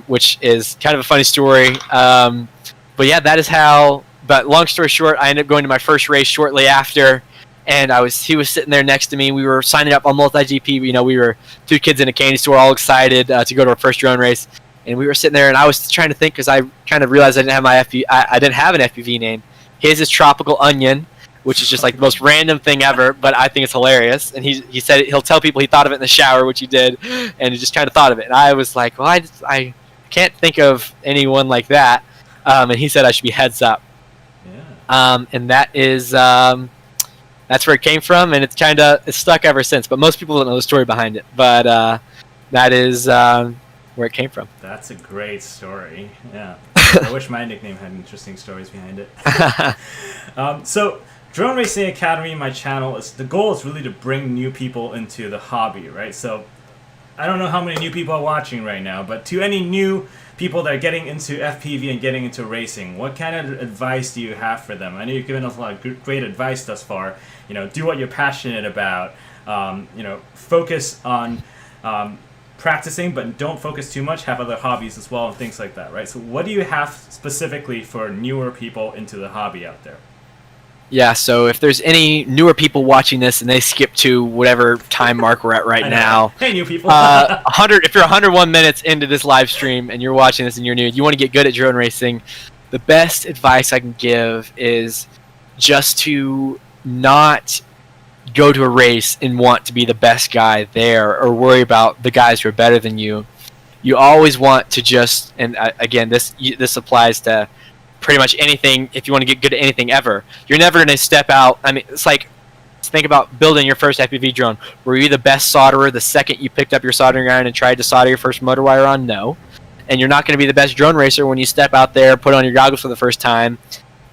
which is kind of a funny story. But yeah, that is how. But long story short, I ended up going to my first race shortly after, and he was sitting there next to me. We were signing up on Multigp. You know, we were two kids in a candy store, all excited to go to our first drone race. And we were sitting there, and I was trying to think because I kind of realized I didn't have an FPV name. His is Tropical Onion, which is just like the most random thing ever, but I think it's hilarious. And he said he'll tell people he thought of it in the shower, which he did, and he just kind of thought of it. And I was like, well, I can't think of anyone like that. And he said I should be Headsup. Yeah. And that is that's where it came from, and it's stuck ever since. But most people don't know the story behind it. But that is where it came from. That's a great story. Yeah. I wish my nickname had interesting stories behind it. So Drone Racing Academy, my channel, the goal is really to bring new people into the hobby, right? So I don't know how many new people are watching right now, but to any new people that are getting into FPV and getting into racing, what kind of advice do you have for them? I know you've given us a lot of great advice thus far. You know, do what you're passionate about. You know, focus on practicing, but don't focus too much. Have other hobbies as well and things like that, right? So what do you have specifically for newer people into the hobby out there? Yeah, so if there's any newer people watching this and they skip to whatever time mark we're at right now. Hey, new people. If you're 101 minutes into this live stream and you're watching this and you're new, you want to get good at drone racing, the best advice I can give is just to not go to a race and want to be the best guy there or worry about the guys who are better than you. You always want to just, and again, this applies to pretty much anything. If you want to get good at anything ever, you're never going to step out. I mean, it's like, think about building your first FPV drone. Were you the best solderer the second you picked up your soldering iron and tried to solder your first motor wire on? No. And you're not going to be the best drone racer when you step out there, put on your goggles for the first time,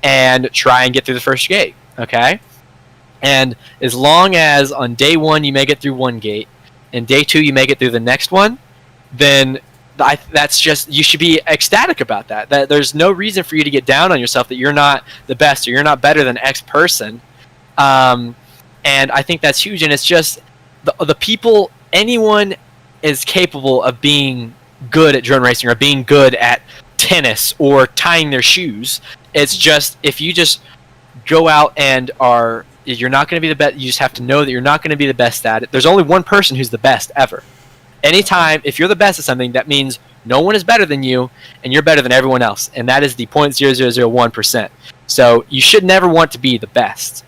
and try and get through the first gate. Okay? And as long as on day one you make it through one gate, and day two you make it through the next one, then that's just, you should be ecstatic about that. That there's no reason for you to get down on yourself that you're not the best or you're not better than X person. And I think that's huge. And it's just the people, anyone is capable of being good at drone racing or being good at tennis or tying their shoes. It's just, if you just go out and you're not going to be the best. You just have to know that you're not going to be the best at it. There's only one person who's the best ever. Anytime, if you're the best at something, that means no one is better than you, and you're better than everyone else. And that is the 0.0001%. So you should never want to be the best.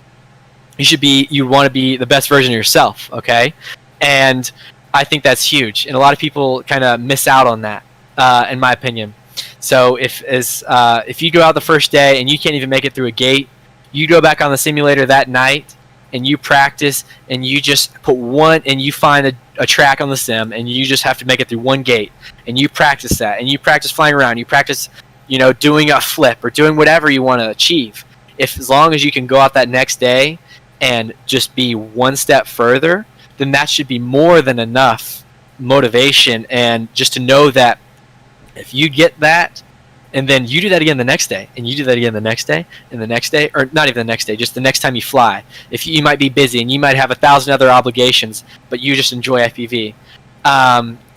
You want to be the best version of yourself, okay? And I think that's huge. And a lot of people kind of miss out on that, in my opinion. So if you go out the first day and you can't even make it through a gate, you go back on the simulator that night and you practice and you just put one, and you find a track on the sim and you just have to make it through one gate, and you practice that, and you practice flying around, you practice, doing a flip or doing whatever you want to achieve. As long as you can go out that next day and just be one step further, then that should be more than enough motivation, and just to know that if you get that, and then you do that again the next day, and you do that again the next day, and the next day, or not even the next day, just the next time you fly. If you might be busy, and you might have 1,000 other obligations, but you just enjoy FPV.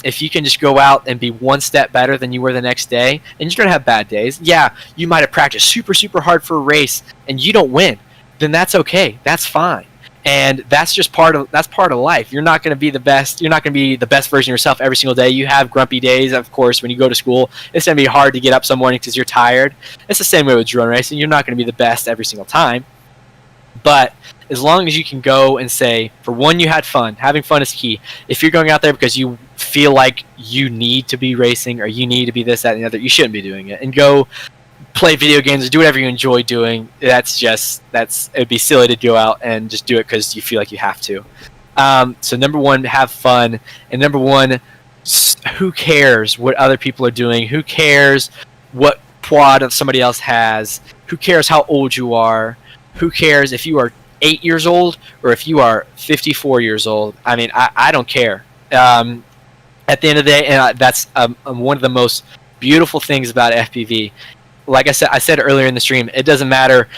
If you can just go out and be one step better than you were the next day, and you're going to have bad days. Yeah, you might have practiced super, super hard for a race, and you don't win. Then that's okay. That's fine. And that's just part of life. You're not going to be the best. You're not going to be the best version of yourself every single day. You have grumpy days, of course. When you go to school, it's going to be hard to get up some morning because you're tired. It's the same way with drone racing. You're not going to be the best every single time. But as long as you can go and say, for one, you had fun. Having fun is key. If you're going out there because you feel like you need to be racing or you need to be this, that, and the other, you shouldn't be doing it. And go play video games or do whatever you enjoy doing. It'd be silly to go out and just do it because you feel like you have to. So number one, have fun. And number one, who cares what other people are doing? Who cares what quad that somebody else has. Who cares how old you are? Who cares if you are 8 years old or if you are 54 years old? I mean, I don't care. At the end of the day, and that's one of the most beautiful things about FPV. Like I said earlier in the stream, it doesn't matter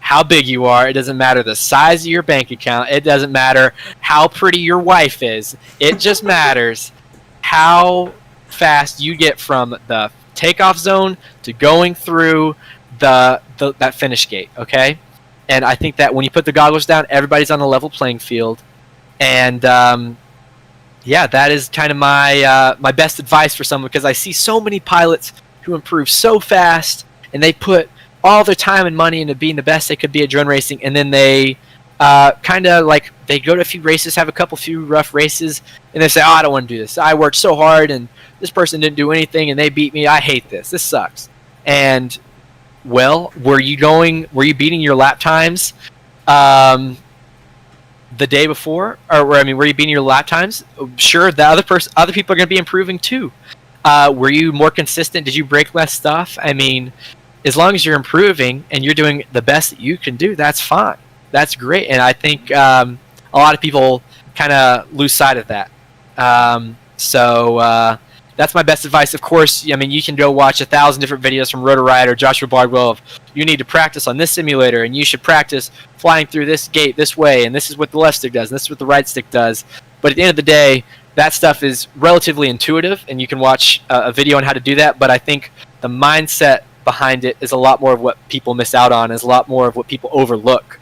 how big you are. It doesn't matter the size of your bank account. It doesn't matter how pretty your wife is. It just matters how fast you get from the takeoff zone to going through that finish gate. Okay, and I think that when you put the goggles down, everybody's on a level playing field, and yeah, that is kind of my best advice for someone, because I see so many pilots who improve so fast, and they put all their time and money into being the best they could be at drone racing, and then they kind of like they go to a few races, have a few rough races, and they say, "Oh, I don't want to do this. I worked so hard, and this person didn't do anything, and they beat me. I hate this. This sucks." And well, were you beating your lap times the day before, or I mean, were you beating your lap times? Sure, the other people are going to be improving too. Were you more consistent? Did you break less stuff? I mean, as long as you're improving and you're doing the best that you can do, that's fine. That's great. And I think a lot of people kind of lose sight of that. So that's my best advice. Of course, I mean, you can go watch 1,000 different videos from Rotor Riot or Joshua Bardwell of, you need to practice on this simulator, and you should practice flying through this gate this way, and this is what the left stick does, and this is what the right stick does. But at the end of the day, that stuff is relatively intuitive, and you can watch a video on how to do that. But I think the mindset behind it is a lot more of what people miss out on, is a lot more of what people overlook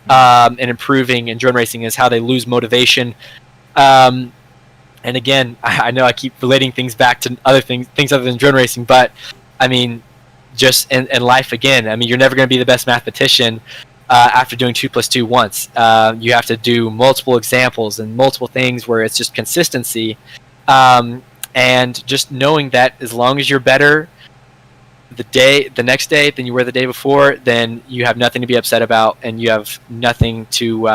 in improving in drone racing, is how they lose motivation. And again, I know I keep relating things back to other things other than drone racing, but I mean, just in life again, I mean, you're never going to be the best mathematician after doing 2 + 2 once. You have to do multiple examples and multiple things where it's just consistency, and just knowing that as long as you're better the next day than you were the day before, then you have nothing to be upset about, and you have nothing to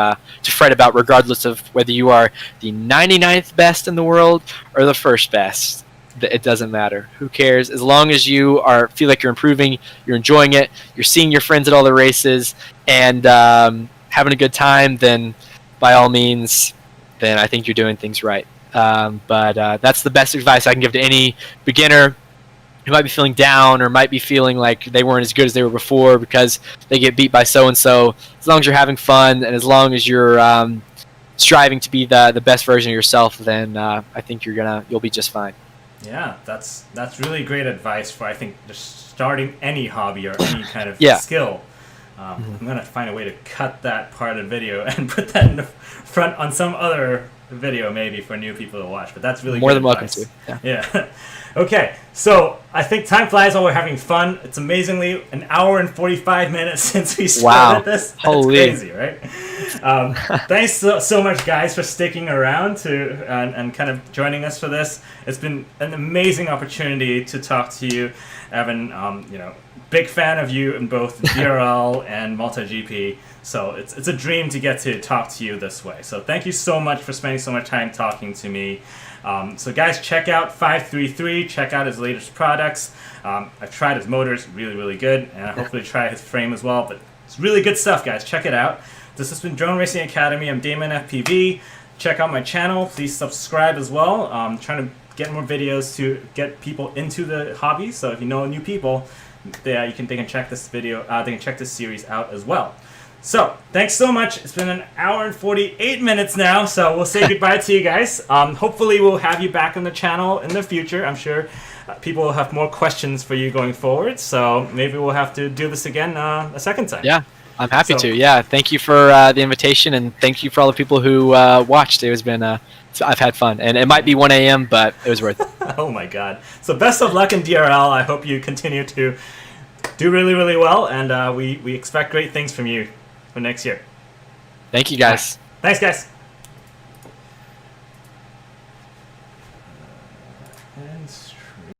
fret about, regardless of whether you are the 99th best in the world or the first best. It doesn't matter. Who cares? As long as you feel like you're improving, you're enjoying it, you're seeing your friends at all the races, and having a good time, then by all means, then I think you're doing things right. But that's the best advice I can give to any beginner who might be feeling down or might be feeling like they weren't as good as they were before because they get beat by so-and-so. As long as you're having fun, and as long as you're striving to be the best version of yourself, then I think you'll be just fine. Yeah, that's really great advice for, I think, just starting any hobby or any kind of skill. I'm going to find a way to cut that part of the video and put that in the front on some other video maybe for new people to watch. But that's really more good than advice. Welcome to. Yeah. Okay, so I think time flies while we're having fun. It's amazingly an hour and 45 minutes since we started this. That's crazy, right? Thanks so much, guys, for sticking around and kind of joining us for this. It's been an amazing opportunity to talk to you, Evan. Big fan of you in both DRL and Multigp. So it's a dream to get to talk to you this way. So thank you so much for spending so much time talking to me. So guys, check out Five33. Check out his latest products. I've tried his motors, really, really good, and I hopefully try his frame as well. But it's really good stuff, guys. Check it out. This has been Drone Racing Academy. I'm Damon FPV. Check out my channel. Please subscribe as well. I'm trying to get more videos to get people into the hobby. So if you know new people, they can check this video. They can check this series out as well. So, thanks so much. It's been an hour and 48 minutes now, so we'll say goodbye to you guys. Hopefully we'll have you back on the channel in the future. I'm sure people will have more questions for you going forward, so maybe we'll have to do this again a second time. Yeah, I'm happy to. Yeah, thank you for the invitation, and thank you for all the people who watched. It's been I've had fun, and it might be 1 a.m., but it was worth it. Oh my God. So best of luck in DRL. I hope you continue to do really, really well, and we expect great things from you for next year. Thank you, guys. Thanks, guys.